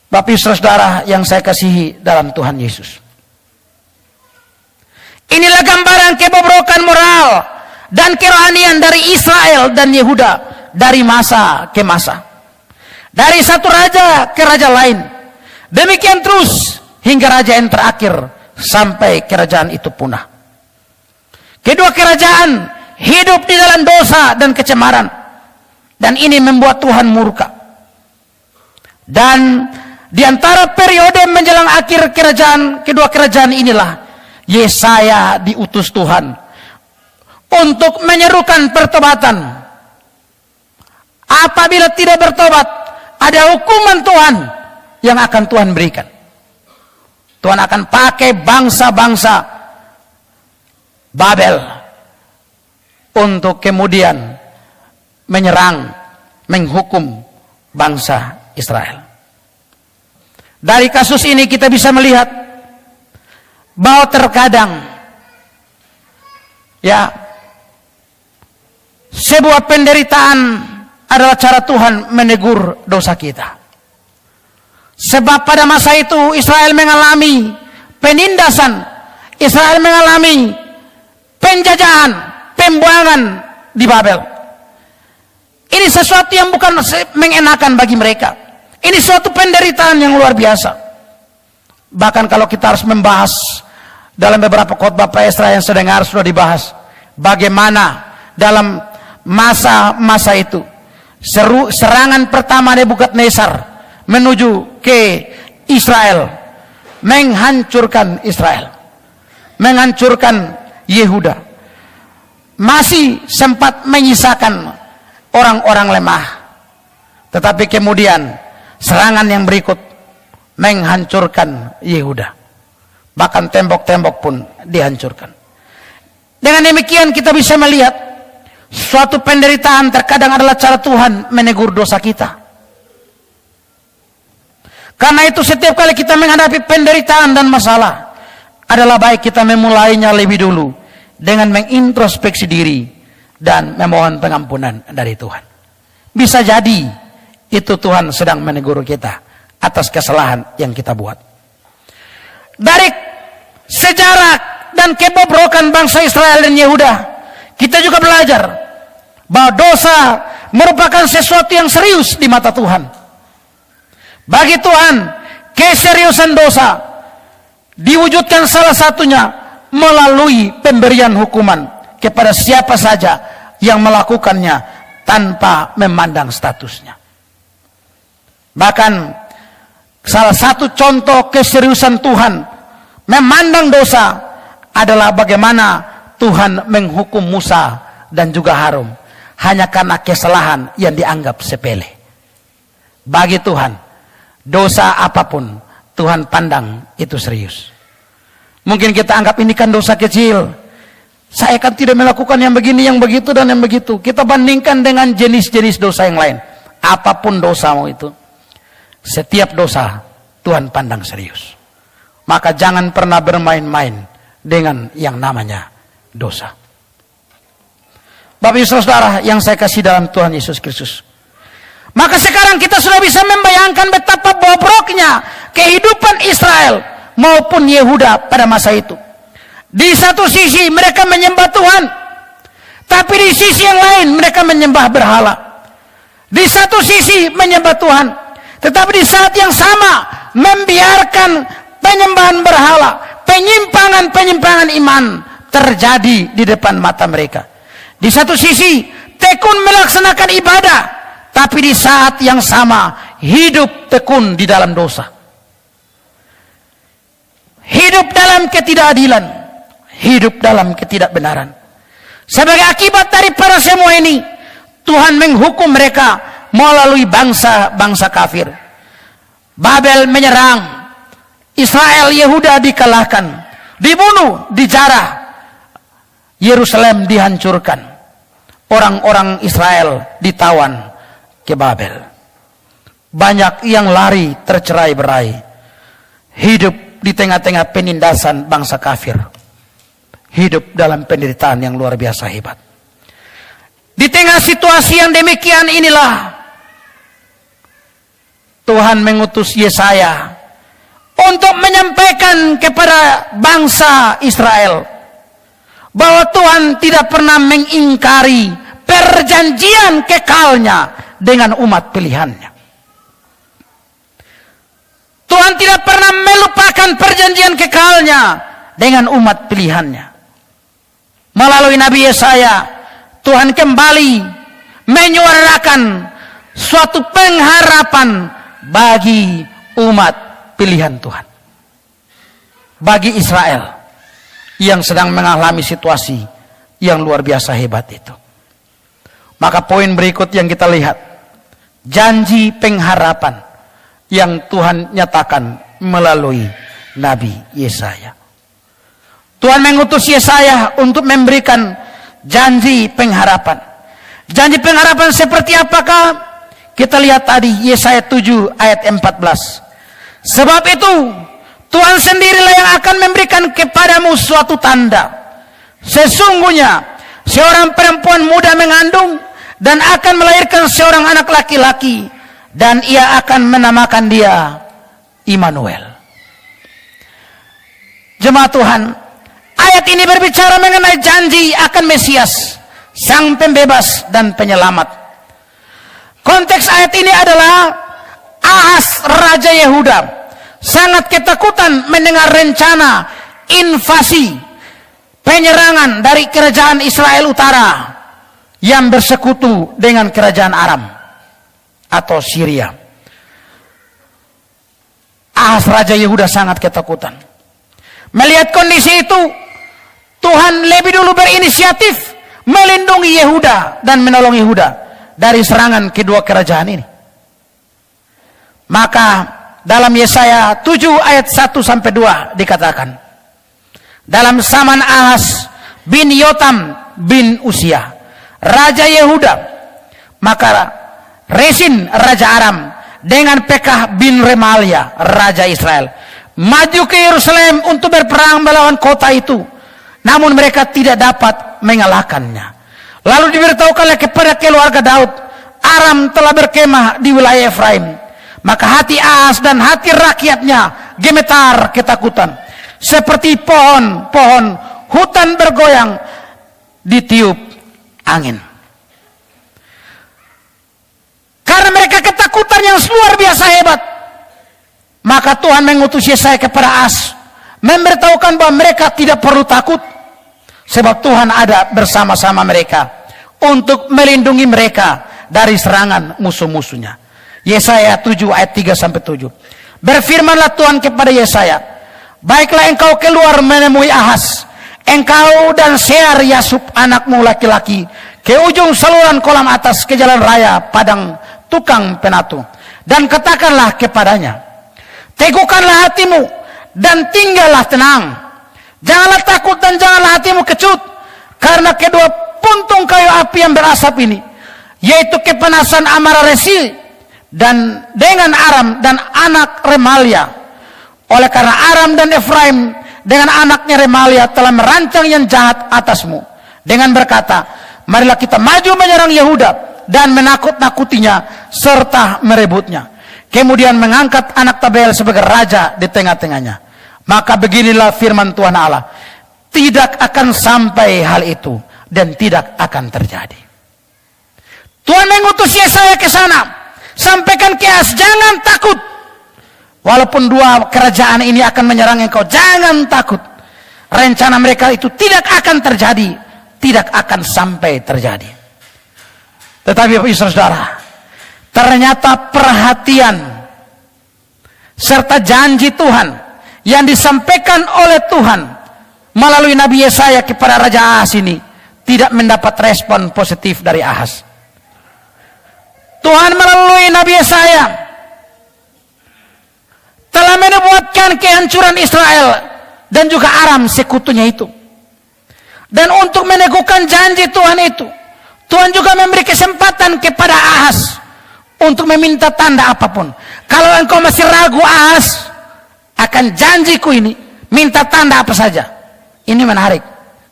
Bapak Ibu Saudara yang saya kasihi dalam Tuhan Yesus, inilah gambaran kebobrokan moral dan kerohanian dari Israel dan Yehuda dari masa ke masa, dari satu raja ke raja lain. Demikian terus hingga raja yang terakhir sampai kerajaan itu punah. Kedua kerajaan hidup di dalam dosa dan kecemaran, dan ini membuat Tuhan murka. Dan di antara periode menjelang akhir kedua kerajaan inilah Yesaya diutus Tuhan untuk menyerukan pertobatan. Apabila tidak bertobat, ada hukuman Tuhan yang akan Tuhan berikan. Tuhan akan pakai bangsa-bangsa Babel untuk kemudian menyerang, menghukum bangsa Israel. Dari kasus ini kita bisa melihat bahwa terkadang ya sebuah penderitaan adalah cara Tuhan menegur dosa kita. Sebab pada masa itu Israel mengalami penindasan, Israel mengalami penjajahan, pembuangan di Babel. Ini sesuatu yang bukan mengenakan bagi mereka. Ini suatu penderitaan yang luar biasa. Bahkan kalau kita harus membahas dalam beberapa khotbah Pak Esra yang saya dengar sudah dibahas bagaimana dalam masa-masa itu serangan pertama Nebukadnezar menuju ke Israel, menghancurkan Israel, menghancurkan Yehuda, masih sempat menyisakan orang-orang lemah, tetapi kemudian serangan yang berikut menghancurkan Yehuda, bahkan tembok-tembok pun dihancurkan. Dengan demikian kita bisa melihat suatu penderitaan terkadang adalah cara Tuhan menegur dosa kita. Karena itu setiap kali kita menghadapi penderitaan dan masalah, adalah baik kita memulainya lebih dulu dengan mengintrospeksi diri dan memohon pengampunan dari Tuhan. Bisa jadi itu Tuhan sedang menegur kita atas kesalahan yang kita buat. Dari sejarah dan kebobrokan bangsa Israel dan Yehuda, kita juga belajar bahwa dosa merupakan sesuatu yang serius di mata Tuhan. Bagi Tuhan, keseriusan dosa diwujudkan salah satunya melalui pemberian hukuman kepada siapa saja yang melakukannya tanpa memandang statusnya. Bahkan salah satu contoh keseriusan Tuhan memandang dosa adalah bagaimana Tuhan menghukum Musa dan juga Harun hanya karena kesalahan yang dianggap sepele. Bagi Tuhan, dosa apapun Tuhan pandang itu serius. Mungkin kita anggap ini kan dosa kecil, saya kan tidak melakukan yang begini, yang begitu, dan yang begitu. Kita bandingkan dengan jenis-jenis dosa yang lain. Apapun dosamu itu, setiap dosa Tuhan pandang serius. Maka jangan pernah bermain-main dengan yang namanya dosa. Bapak Ibu Saudara yang saya kasih dalam Tuhan Yesus Kristus, maka sekarang kita sudah bisa membayangkan betapa bobroknya kehidupan Israel maupun Yehuda pada masa itu. Di satu sisi mereka menyembah Tuhan, tapi di sisi yang lain mereka menyembah berhala. Di satu sisi menyembah Tuhan, tetapi di saat yang sama membiarkan penyembahan berhala, penyimpangan-penyimpangan iman terjadi di depan mata mereka. Di satu sisi tekun melaksanakan ibadah, tapi di saat yang sama hidup tekun di dalam dosa, hidup dalam ketidakadilan, hidup dalam ketidakbenaran. Sebagai akibat dari para semua ini, Tuhan menghukum mereka melalui bangsa-bangsa kafir. Babel menyerang, Israel Yehuda dikalahkan, dibunuh, dijarah, Yerusalem dihancurkan, orang-orang Israel ditawan ke Babel. Banyak yang lari tercerai-berai, hidup di tengah-tengah penindasan bangsa kafir, hidup dalam penderitaan yang luar biasa hebat. Di tengah situasi yang demikian inilah Tuhan mengutus Yesaya untuk menyampaikan kepada bangsa Israel bahwa Tuhan tidak pernah mengingkari perjanjian kekalnya dengan umat pilihannya. Tuhan tidak pernah melupakan perjanjian kekalnya dengan umat pilihannya. Melalui Nabi Yesaya, Tuhan kembali menyuarakan suatu pengharapan bagi umat pilihan Tuhan, bagi Israel yang sedang mengalami situasi yang luar biasa hebat itu. Maka poin berikut yang kita lihat, janji pengharapan yang Tuhan nyatakan melalui Nabi Yesaya. Tuhan mengutus Yesaya untuk memberikan janji pengharapan. Janji pengharapan seperti apakah? Kita lihat tadi Yesaya 7 ayat 14. Sebab itu Tuhan sendirilah yang akan memberikan kepadamu suatu tanda. Sesungguhnya seorang perempuan muda mengandung dan akan melahirkan seorang anak laki-laki, dan ia akan menamakan dia Immanuel. Jemaat Tuhan, ayat ini berbicara mengenai janji akan Mesias, sang pembebas dan penyelamat. Konteks ayat ini adalah Ahaz, Raja Yehuda, sangat ketakutan mendengar rencana invasi, penyerangan dari kerajaan Israel Utara yang bersekutu dengan kerajaan Aram atau Syria. Ahas Raja Yehuda sangat ketakutan. Melihat kondisi itu, Tuhan lebih dulu berinisiatif melindungi Yehuda dan menolong Yehuda dari serangan kedua kerajaan ini. Maka dalam Yesaya 7 ayat 1-2 dikatakan, dalam zaman Ahas bin Yotam bin Usia, Raja Yehuda, maka Resin Raja Aram dengan Pekah bin Remalia Raja Israel maju ke Yerusalem untuk berperang melawan kota itu, namun mereka tidak dapat mengalahkannya. Lalu diberitahukanlah kepada keluarga Daud, Aram telah berkemah di wilayah Efraim. Maka hati Ahas dan hati rakyatnya gemetar ketakutan, seperti pohon-pohon hutan bergoyang ditiup angin. Karena mereka ketakutan yang luar biasa hebat, maka Tuhan mengutus Yesaya kepada Ahas, memberitahukan bahwa mereka tidak perlu takut, sebab Tuhan ada bersama-sama mereka untuk melindungi mereka dari serangan musuh-musuhnya. Yesaya 7 ayat 3-7. Berfirmanlah Tuhan kepada Yesaya, baiklah engkau keluar menemui Ahas, engkau dan Sear Yasub anakmu laki-laki, ke ujung saluran kolam atas, ke jalan raya padang tukang penatu, dan katakanlah kepadanya, teguhkanlah hatimu dan tinggallah tenang, janganlah takut dan janganlah hatimu kecut, karena kedua puntung kayu api yang berasap ini, yaitu kepanasan amarah Resi dan dengan Aram dan anak Remalia. Oleh karena Aram dan Efraim dengan anaknya Remalia telah merancang yang jahat atasmu, dengan berkata, marilah kita maju menyerang Yehuda dan menakut-nakutinya serta merebutnya. Kemudian mengangkat anak Tabel sebagai raja di tengah-tengahnya. Maka beginilah firman Tuhan Allah, tidak akan sampai hal itu dan tidak akan terjadi. Tuhan mengutus Yesaya ke sana, sampaikan ke Ahas, jangan takut. Walaupun dua kerajaan ini akan menyerang engkau, jangan takut. Rencana mereka itu tidak akan terjadi, tidak akan sampai terjadi. Tetapi Bapak Ibu Saudara, ternyata perhatian serta janji Tuhan yang disampaikan oleh Tuhan melalui Nabi Yesaya kepada Raja Ahas ini tidak mendapat respon positif dari Ahas. Tuhan melalui Nabi Yesaya telah menubuatkan kehancuran Israel dan juga Aram sekutunya itu. Dan untuk meneguhkan janji Tuhan itu, Tuhan juga memberi kesempatan kepada Ahas untuk meminta tanda apapun. Kalau engkau masih ragu Ahas akan janjiku ini, minta tanda apa saja. Ini menarik.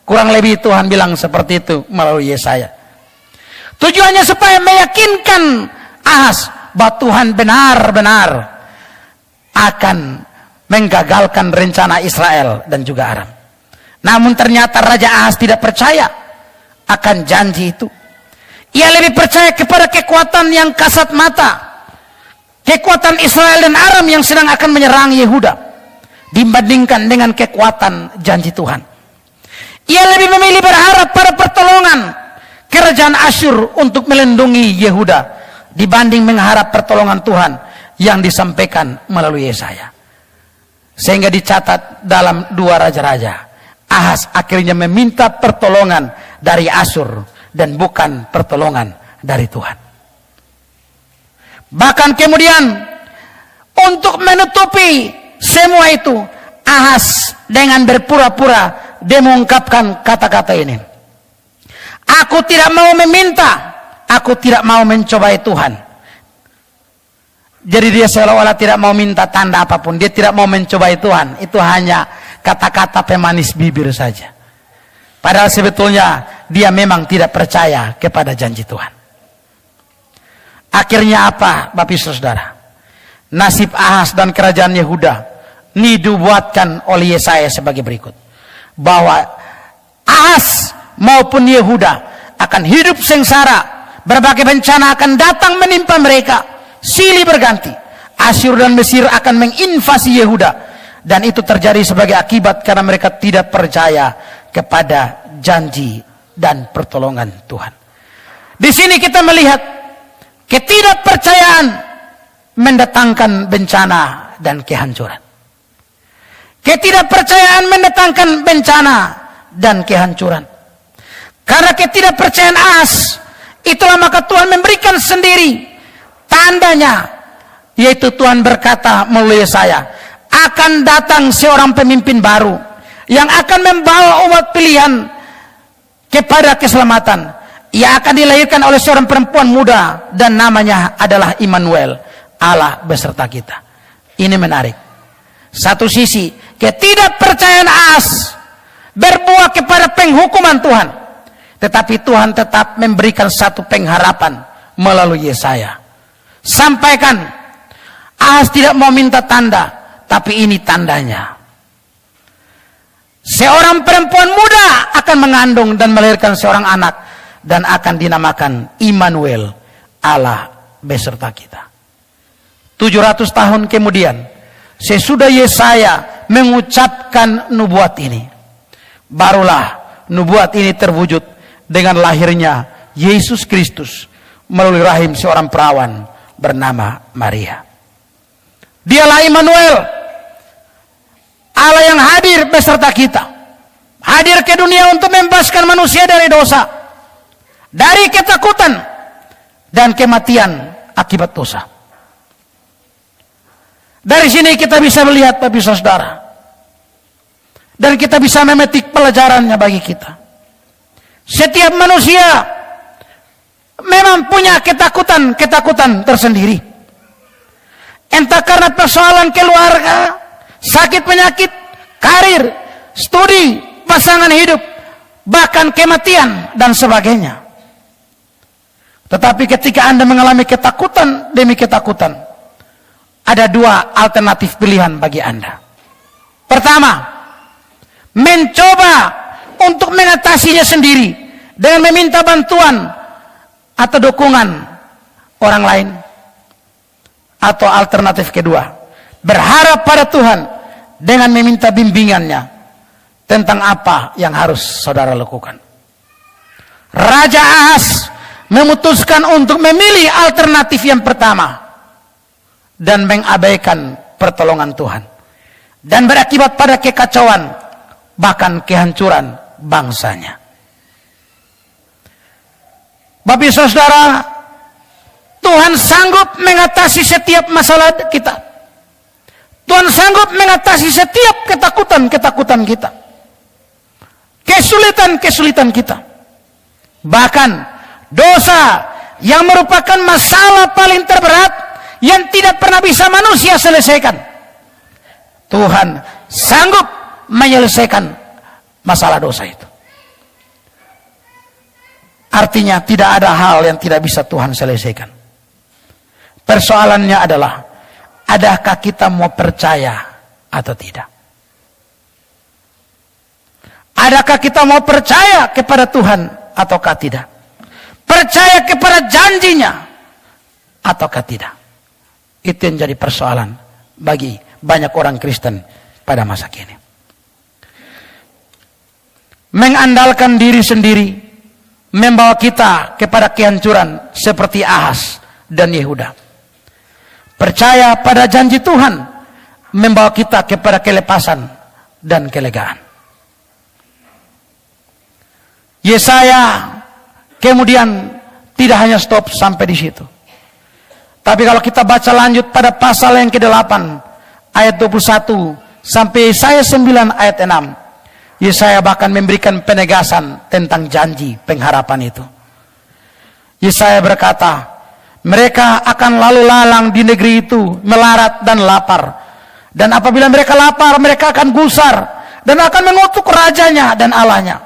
Kurang lebih Tuhan bilang seperti itu melalui Yesaya. Tujuannya supaya meyakinkan Ahas bahwa Tuhan benar-benar akan menggagalkan rencana Israel dan juga Aram. Namun ternyata Raja Ahas tidak percaya akan janji itu. Ia lebih percaya kepada kekuatan yang kasat mata, kekuatan Israel dan Aram yang sedang akan menyerang Yehuda, dibandingkan dengan kekuatan janji Tuhan. Ia lebih memilih berharap pada pertolongan kerajaan Asyur untuk melindungi Yehuda dibanding mengharap pertolongan Tuhan yang disampaikan melalui Yesaya. Sehingga dicatat dalam 2 Raja-Raja, Ahas akhirnya meminta pertolongan dari Asyur dan bukan pertolongan dari Tuhan. Bahkan kemudian untuk menutupi semua itu, Ahas dengan berpura-pura dia mengungkapkan kata-kata ini, aku tidak mau meminta, aku tidak mau mencobai Tuhan. Jadi dia seolah-olah tidak mau minta tanda apapun, dia tidak mau mencobai Tuhan. Itu hanya kata-kata pemanis bibir saja. Padahal sebetulnya dia memang tidak percaya kepada janji Tuhan. Akhirnya apa, Bapak Ibu Saudara? Nasib Ahas dan kerajaan Yehuda dibuatkan oleh Yesaya sebagai berikut. Bahwa Ahas maupun Yehuda akan hidup sengsara, berbagai bencana akan datang menimpa mereka, silih berganti. Asyur dan Mesir akan menginvasi Yehuda Dan itu terjadi sebagai akibat karena mereka tidak percaya kepada janji dan pertolongan Tuhan. Di sini kita melihat ketidakpercayaan mendatangkan bencana dan kehancuran. Ketidakpercayaan mendatangkan bencana dan kehancuran. Karena ketidakpercayaan Ahas, itulah maka Tuhan memberikan sendiri tandanya, yaitu Tuhan berkata melalui Yesaya, akan datang seorang pemimpin baru yang akan membawa umat pilihan kepada keselamatan. Ia akan dilahirkan oleh seorang perempuan muda dan namanya adalah Immanuel, Allah beserta kita. Ini menarik. Satu sisi ketidakpercayaan Ahas berbuah kepada penghukuman Tuhan, tetapi Tuhan tetap memberikan satu pengharapan melalui Yesaya. Sampaikan, Ahas tidak mau minta tanda, tapi ini tandanya. Seorang perempuan muda akan mengandung dan melahirkan seorang anak, dan akan dinamakan Immanuel, Allah beserta kita. 700 tahun kemudian, sesudah Yesaya mengucapkan nubuat ini, barulah nubuat ini terwujud dengan lahirnya Yesus Kristus melalui rahim seorang perawan bernama Maria. Dialah Immanuel, Allah yang hadir beserta kita. Hadir ke dunia untuk membebaskan manusia dari dosa, dari ketakutan dan kematian akibat dosa. Dari sini kita bisa melihat, Bapak Saudara, dan kita bisa memetik pelajarannya bagi kita. Setiap manusia memang punya ketakutan tersendiri. Entah karena persoalan keluarga, sakit penyakit, karir, studi, pasangan hidup, bahkan kematian dan sebagainya. Tetapi ketika Anda mengalami ketakutan demi ketakutan, ada dua alternatif pilihan bagi Anda. Pertama, mencoba untuk mengatasinya sendiri dengan meminta bantuan atau dukungan orang lain. Atau alternatif kedua, berharap pada Tuhan dengan meminta bimbingannya tentang apa yang harus saudara lakukan. Raja Ahas memutuskan untuk memilih alternatif yang pertama dan mengabaikan pertolongan Tuhan, dan berakibat pada kekacauan bahkan kehancuran bangsanya. Bapak Saudara, Tuhan sanggup mengatasi setiap masalah kita. Tuhan sanggup mengatasi setiap ketakutan kita, kesulitan kita. Bahkan dosa yang merupakan masalah paling terberat yang tidak pernah bisa manusia selesaikan, Tuhan sanggup menyelesaikan masalah dosa itu. Artinya tidak ada hal yang tidak bisa Tuhan selesaikan. Persoalannya adalah, adakah kita mau percaya atau tidak? Adakah kita mau percaya kepada Tuhan ataukah tidak? Percaya kepada janjinya ataukah tidak? Itu yang jadi persoalan bagi banyak orang Kristen pada masa kini. Mengandalkan diri sendiri membawa kita kepada kehancuran seperti Ahas dan Yehuda. Percaya pada janji Tuhan membawa kita kepada kelepasan dan kelegaan. Yesaya kemudian tidak hanya stop sampai di situ. Tapi kalau kita baca lanjut pada pasal yang ke-8 ayat 21 sampai Yesaya 9 ayat 6, Yesaya bahkan memberikan penegasan tentang janji pengharapan itu. Yesaya berkata, mereka akan lalu lalang di negeri itu, melarat dan lapar. Dan apabila mereka lapar, mereka akan gusar dan akan mengutuk rajanya dan Allahnya.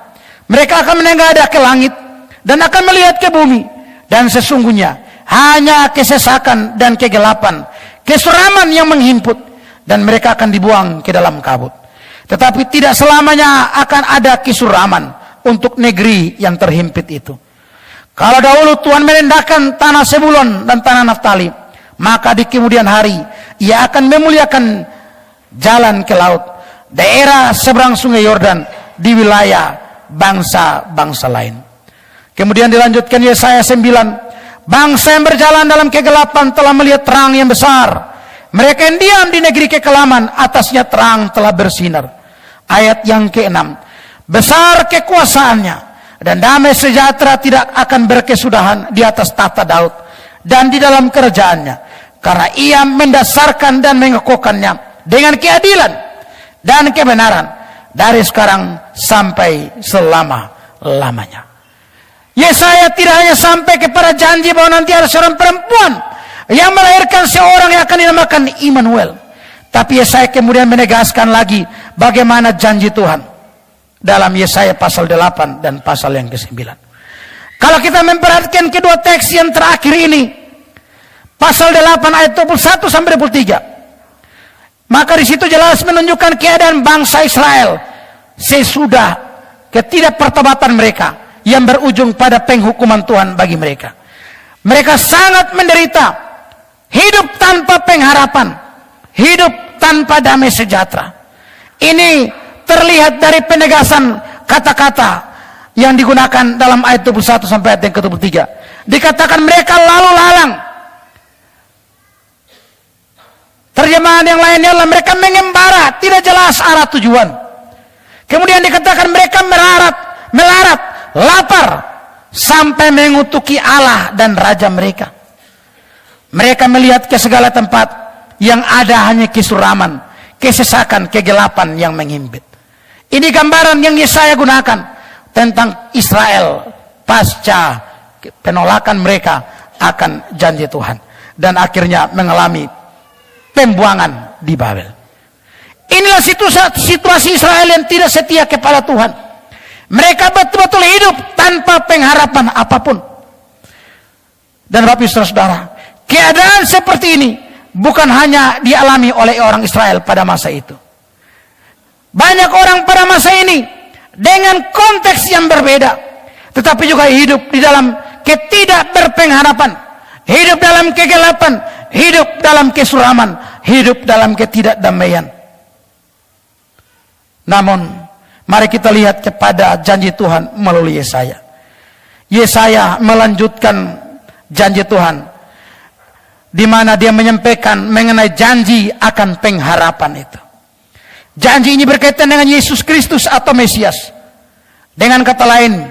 Mereka akan menengadah ke langit dan akan melihat ke bumi. Dan sesungguhnya hanya kesesakan dan kegelapan, kesuraman yang menghimpit, dan mereka akan dibuang ke dalam kabut. Tetapi tidak selamanya akan ada kesuraman untuk negeri yang terhimpit itu. Kalau dahulu Tuhan merendahkan tanah Sebulon dan tanah Naftali, maka di kemudian hari Ia akan memuliakan jalan ke laut, daerah seberang sungai Yordan, di wilayah bangsa-bangsa lain. Kemudian dilanjutkan Yesaya 9, bangsa yang berjalan dalam kegelapan telah melihat terang yang besar. Mereka yang diam di negeri kekelaman, atasnya terang telah bersinar. Ayat yang ke-6, besar kekuasaannya dan damai sejahtera tidak akan berkesudahan di atas tahta Daud dan di dalam kerajaannya, karena ia mendasarkan dan mengokohkannya dengan keadilan dan kebenaran dari sekarang sampai selama-lamanya. Yesaya tidak hanya sampai kepada janji bahwa nanti ada seorang perempuan yang melahirkan seorang yang akan dinamakan Immanuel, tapi Yesaya kemudian menegaskan lagi bagaimana janji Tuhan dalam Yesaya pasal 8 dan pasal yang ke-9. Kalau kita memperhatikan kedua teks yang terakhir ini, pasal 8 ayat 21 sampai 23, maka di situ jelas menunjukkan keadaan bangsa Israel sesudah ketidakpertobatan mereka yang berujung pada penghukuman Tuhan bagi mereka. Mereka sangat menderita, hidup tanpa pengharapan, hidup tanpa damai sejahtera. Ini terlihat dari penegasan kata-kata yang digunakan dalam ayat 21 sampai ayat yang ke-23. Dikatakan mereka lalu lalang. Terjemahan yang lainnya adalah mereka mengembara, tidak jelas arah tujuan. Kemudian dikatakan mereka melarat, lapar, sampai mengutuki Allah dan Raja mereka. Mereka melihat ke segala tempat yang ada hanya kesuraman, kesesakan, kegelapan yang menghimpit. Ini gambaran yang Yesaya gunakan tentang Israel pasca penolakan mereka akan janji Tuhan dan akhirnya mengalami pembuangan di Babel. Inilah situasi Israel yang tidak setia kepada Tuhan. Mereka betul-betul hidup tanpa pengharapan apapun. Dan Bapak Ibu Saudara, keadaan seperti ini bukan hanya dialami oleh orang Israel pada masa itu. Banyak orang pada masa ini dengan konteks yang berbeda, tetapi juga hidup di dalam ketidakberpengharapan, hidup dalam kegelapan, hidup dalam kesuraman, hidup dalam ketidakdamaian. Namun, mari kita lihat kepada janji Tuhan melalui Yesaya. Yesaya melanjutkan janji Tuhan, di mana dia menyampaikan mengenai janji akan pengharapan itu. Janji ini berkaitan dengan Yesus Kristus atau Mesias. Dengan kata lain,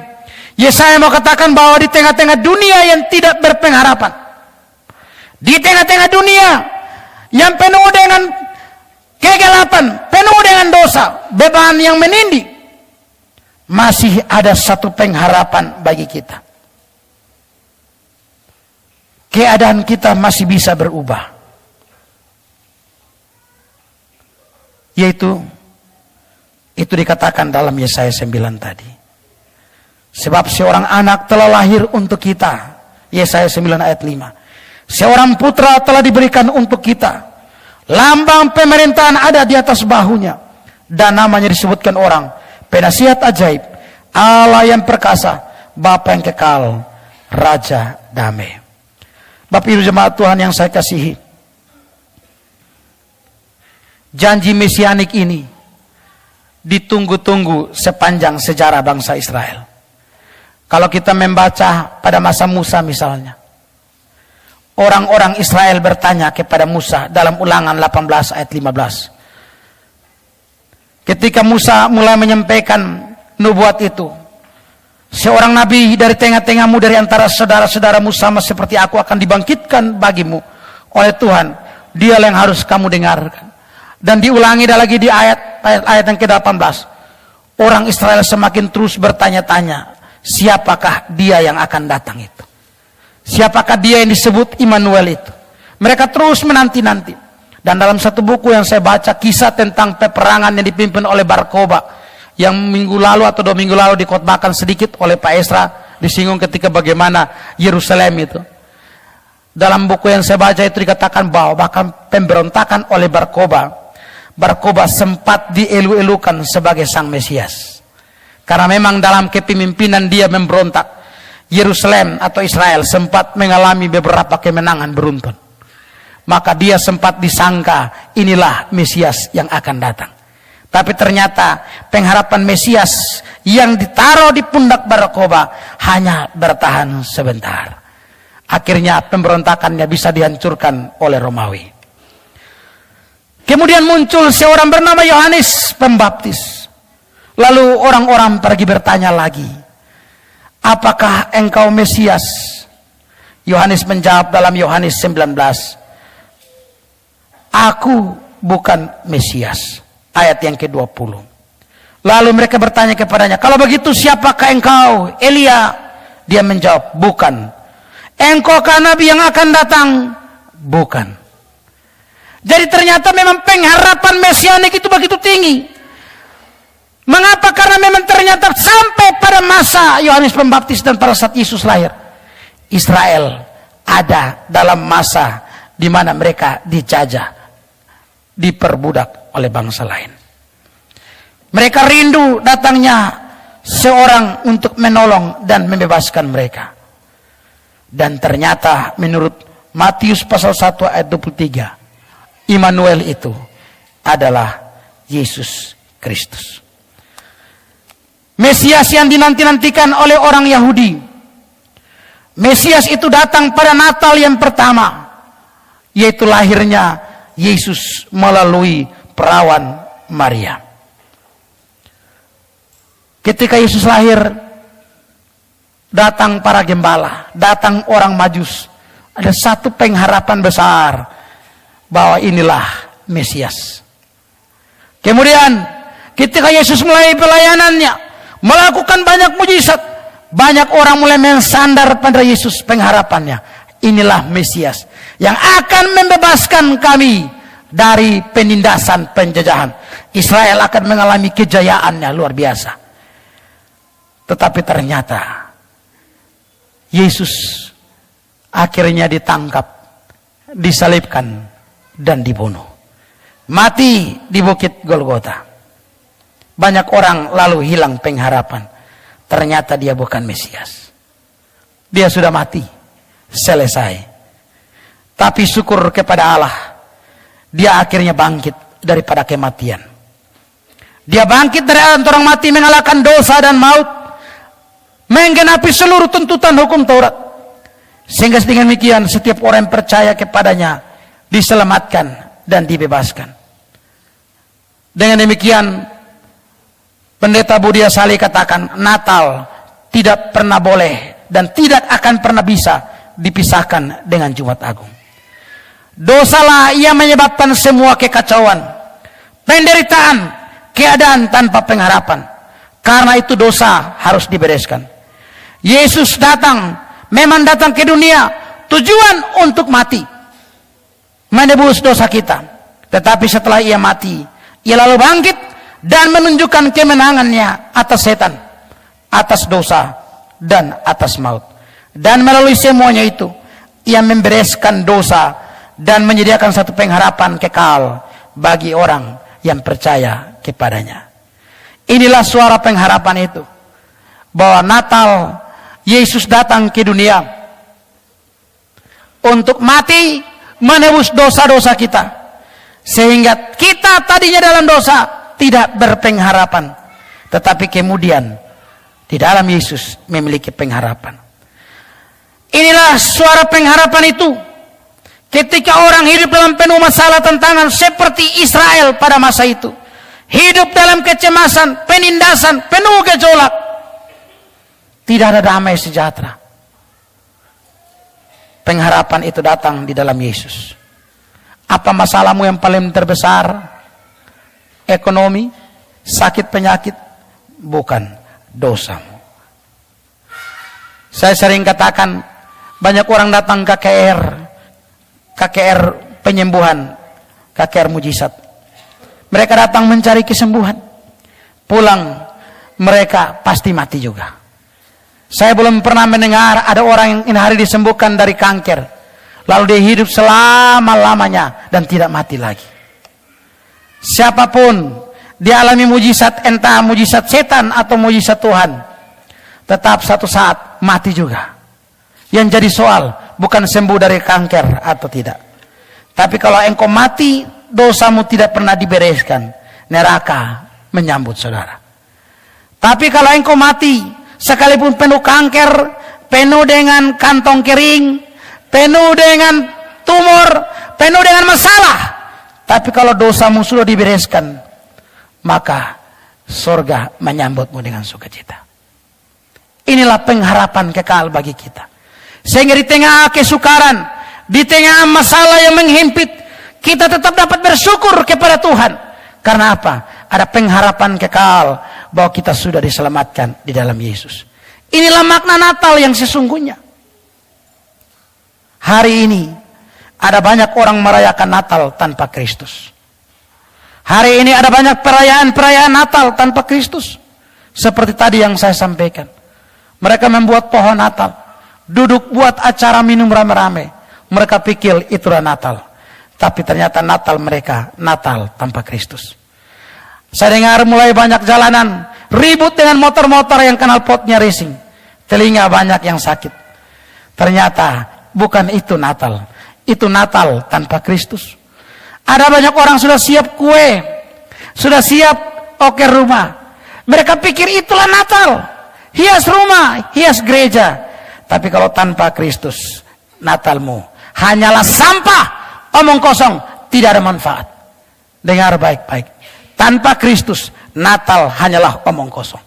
Yesaya mau katakan bahwa di tengah-tengah dunia yang tidak berpengharapan, di tengah-tengah dunia yang penuh dengan kegelapan, penuh dengan dosa, beban yang menindih, masih ada satu pengharapan bagi kita. Keadaan kita masih bisa berubah. Yaitu itu dikatakan dalam Yesaya 9 tadi. Sebab seorang anak telah lahir untuk kita. Yesaya 9 ayat 5. Seorang putra telah diberikan untuk kita. Lambang pemerintahan ada di atas bahunya. Dan namanya disebutkan orang penasihat ajaib, Allah yang perkasa, Bapa yang kekal, Raja damai. Bapak Ibu jemaat Tuhan yang saya kasihi, janji mesianik ini ditunggu-tunggu sepanjang sejarah bangsa Israel. Kalau kita membaca pada masa Musa misalnya, orang-orang Israel bertanya kepada Musa dalam Ulangan 18 ayat 15. Ketika Musa mulai menyampaikan nubuat itu, seorang nabi dari tengah-tengahmu, dari antara saudara-saudaramu sama seperti aku akan dibangkitkan bagimu oleh Tuhan. Dia yang harus kamu dengarkan. Dan diulangi lagi di ayat yang ke-18. Orang Israel semakin terus bertanya-tanya, siapakah dia yang akan datang itu? Siapakah dia yang disebut Immanuel itu? Mereka terus menanti-nanti. Dan dalam satu buku yang saya baca, kisah tentang peperangan yang dipimpin oleh Bar Kokhba, yang minggu lalu atau 2 minggu lalu dikhotbahkan sedikit oleh Pak Esra, disinggung ketika bagaimana Yerusalem itu. Dalam buku yang saya baca itu dikatakan bahwa bahkan pemberontakan oleh Bar Kokhba sempat dielu-elukan sebagai sang Mesias. Karena memang dalam kepemimpinan dia memberontak, Yerusalem atau Israel sempat mengalami beberapa kemenangan beruntun. maka dia sempat disangka inilah Mesias yang akan datang. Tapi ternyata pengharapan Mesias yang ditaruh di pundak Barkoba hanya bertahan sebentar. Akhirnya pemberontakannya bisa dihancurkan oleh Romawi. Kemudian muncul seorang bernama Yohanes Pembaptis. Lalu orang-orang pergi bertanya lagi, apakah engkau Mesias? Yohanes menjawab dalam Yohanes 19, aku bukan Mesias. Ayat yang ke-20. Lalu mereka bertanya kepadanya, kalau begitu siapakah engkau? Elia. Dia menjawab, bukan. Engkaukah nabi yang akan datang? Bukan. Jadi ternyata memang pengharapan mesianik itu begitu tinggi. Mengapa? Karena memang ternyata sampai pada masa Yohanes Pembaptis dan pada saat Yesus lahir, Israel ada dalam masa di mana mereka dijajah, diperbudak oleh bangsa lain. Mereka rindu datangnya seorang untuk menolong dan membebaskan mereka. Dan ternyata menurut Matius pasal 1 ayat 23, Immanuel itu adalah Yesus Kristus. Mesias yang dinanti-nantikan oleh orang Yahudi. Mesias itu datang pada Natal yang pertama, yaitu lahirnya Yesus melalui perawan Maria. Ketika Yesus lahir, datang para gembala, datang orang Majus. Ada satu pengharapan besar bahwa inilah Mesias. Kemudian ketika Yesus mulai pelayanannya, melakukan banyak mujizat, banyak orang mulai mensandar pada Yesus. Pengharapannya, inilah Mesias yang akan membebaskan kami dari penindasan penjajahan. Israel akan mengalami kejayaannya luar biasa. Tetapi ternyata Yesus akhirnya ditangkap, disalibkan, dan dibunuh. Mati di bukit Golgota. Banyak orang lalu hilang pengharapan. Ternyata dia bukan Mesias. Dia sudah mati. Selesai. Tapi syukur kepada Allah, dia akhirnya bangkit daripada kematian. Dia bangkit dari antara orang mati, mengalahkan dosa dan maut, menggenapi seluruh tuntutan hukum Taurat. Sehingga dengan demikian setiap orang yang percaya kepadanya diselamatkan dan dibebaskan. Dengan demikian Pendeta Budia Sali katakan, Natal tidak pernah boleh dan tidak akan pernah bisa dipisahkan dengan Jumat Agung. Dosalah yang menyebabkan semua kekacauan, penderitaan, keadaan tanpa pengharapan. Karena itu dosa harus dibereskan. Yesus datang, memang datang ke dunia tujuan untuk mati, menebus dosa kita. Tetapi setelah ia mati, ia lalu bangkit dan menunjukkan kemenangannya atas setan, atas dosa, dan atas maut. Dan melalui semuanya itu, ia membereskan dosa dan menyediakan satu pengharapan kekal bagi orang yang percaya kepadanya. Inilah suara pengharapan itu, bahwa Natal Yesus datang ke dunia untuk mati, menebus dosa-dosa kita, sehingga kita tadinya dalam dosa tidak berpengharapan, tetapi kemudian di dalam Yesus memiliki pengharapan. Inilah suara pengharapan itu ketika orang hidup dalam penuh masalah tantangan seperti Israel pada masa itu, hidup dalam kecemasan, penindasan, penuh gejolak, tidak ada damai sejahtera. Pengharapan itu datang di dalam Yesus. Apa masalahmu yang paling terbesar? Ekonomi, sakit penyakit? Bukan, dosamu. Saya sering katakan, banyak orang datang KKR penyembuhan, KKR mujizat. Mereka datang mencari kesembuhan, pulang mereka pasti mati juga. Saya belum pernah mendengar ada orang yang hari disembuhkan dari kanker, lalu dia hidup selama-lamanya dan tidak mati lagi. Siapapun dia alami mujizat, entah mujizat setan atau mujizat Tuhan, tetap satu saat mati juga. Yang jadi soal bukan sembuh dari kanker atau tidak, Tapi kalau engkau mati, dosamu tidak pernah dibereskan, neraka menyambut saudara. Tapi kalau engkau mati, sekalipun penuh kanker, penuh dengan kantong kering, penuh dengan tumor, penuh dengan masalah, tapi kalau dosamu sudah dibereskan, maka surga menyambutmu dengan sukacita. Inilah pengharapan kekal bagi kita. Sehingga di tengah kesukaran, di tengah masalah yang menghimpit, kita tetap dapat bersyukur kepada Tuhan. Karena apa? Ada pengharapan kekal bahwa kita sudah diselamatkan di dalam Yesus. Inilah makna Natal yang sesungguhnya. Hari ini ada banyak orang merayakan Natal tanpa Kristus. Hari ini ada banyak perayaan-perayaan Natal tanpa Kristus. Seperti tadi yang saya sampaikan. Mereka membuat pohon Natal, duduk buat acara minum rame-rame. Mereka pikir itulah Natal. Tapi ternyata Natal mereka Natal tanpa Kristus. Saya dengar mulai banyak jalanan ribut dengan motor-motor yang knalpotnya racing. Telinga banyak yang sakit. Ternyata bukan itu Natal. Itu Natal tanpa Kristus. Ada banyak orang sudah siap kue, sudah siap oker rumah. Mereka pikir itulah Natal. Hias rumah, hias gereja. Tapi kalau tanpa Kristus, Natalmu hanyalah sampah, omong kosong, tidak ada manfaat. Dengar baik-baik. Tanpa Kristus, Natal hanyalah omong kosong.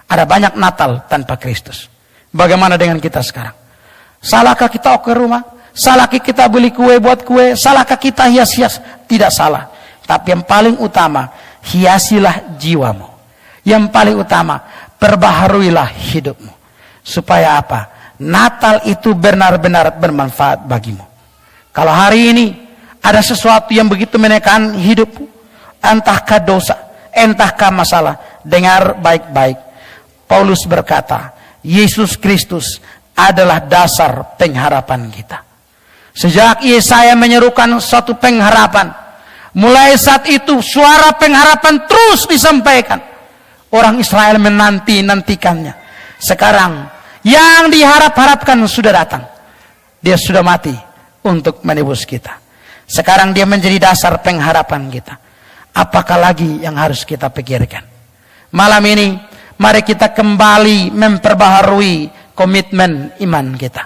Ada banyak Natal tanpa Kristus. Bagaimana dengan kita sekarang? Salahkah kita ke rumah? Salahkah kita beli kue buat kue? Salahkah kita hias-hias? Tidak salah. Tapi yang paling utama, hiasilah jiwamu. Yang paling utama, perbaharuilah hidupmu. Supaya apa? Natal itu benar-benar bermanfaat bagimu. Kalau hari ini ada sesuatu yang begitu menekan hidupmu, entahkah dosa, entahkah masalah, dengar baik-baik. Paulus berkata, Yesus Kristus adalah dasar pengharapan kita. Sejak Yesaya menyerukan suatu pengharapan, mulai saat itu suara pengharapan terus disampaikan. Orang Israel menanti-nantikannya. Sekarang yang diharap-harapkan sudah datang. Dia sudah mati untuk menebus kita. Sekarang dia menjadi dasar pengharapan kita. Apakah lagi yang harus kita pikirkan? Malam ini mari kita kembali memperbaharui komitmen iman kita.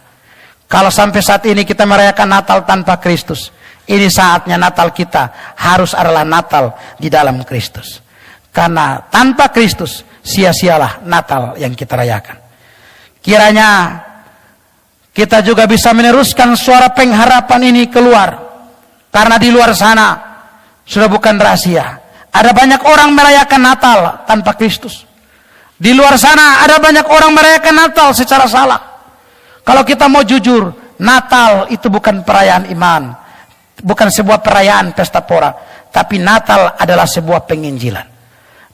Kalau sampai saat ini kita merayakan Natal tanpa Kristus, ini saatnya Natal kita harus adalah Natal di dalam Kristus. Karena tanpa Kristus sia-sialah Natal yang kita rayakan. Kiranya kita juga bisa meneruskan suara pengharapan ini keluar. Karena di luar sana sudah bukan rahasia. Ada banyak orang merayakan Natal tanpa Kristus. Di luar sana ada banyak orang merayakan Natal secara salah. Kalau kita mau jujur, Natal itu bukan perayaan iman. Bukan sebuah perayaan pesta pora. Tapi Natal adalah sebuah penginjilan.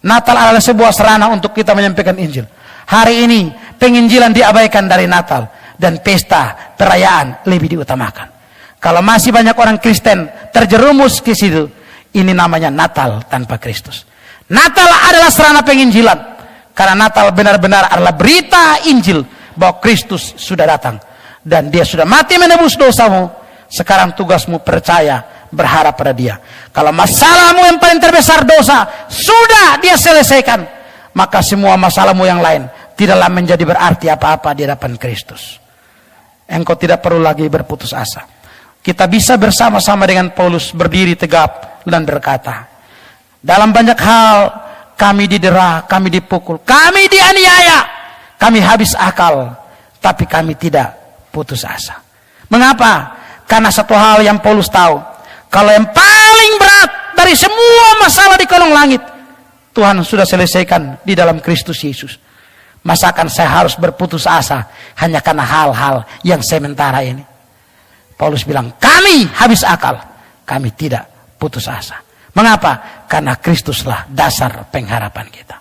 Natal adalah sebuah sarana untuk kita menyampaikan Injil. Hari ini penginjilan diabaikan dari Natal. Dan pesta perayaan lebih diutamakan. Kalau masih banyak orang Kristen terjerumus ke situ, ini namanya Natal tanpa Kristus. Natal adalah sarana penginjilan. Karena Natal benar-benar adalah berita Injil bahwa Kristus sudah datang. Dan dia sudah mati menebus dosamu. Sekarang tugasmu percaya, berharap pada dia. Kalau masalahmu yang paling terbesar dosa sudah dia selesaikan, maka semua masalahmu yang lain tidaklah menjadi berarti apa-apa di hadapan Kristus. Engkau tidak perlu lagi berputus asa. Kita bisa bersama-sama dengan Paulus berdiri tegap dan berkata, dalam banyak hal kami didera, kami dipukul, kami dianiaya, kami habis akal, tapi kami tidak putus asa. Mengapa? Karena satu hal yang Paulus tahu, kalau yang paling berat dari semua masalah di kolong langit, Tuhan sudah selesaikan di dalam Kristus Yesus. Masakan saya harus berputus asa hanya karena hal-hal yang sementara ini? Paulus bilang, kami habis akal, kami tidak putus asa. Mengapa? Karena Kristuslah dasar pengharapan kita.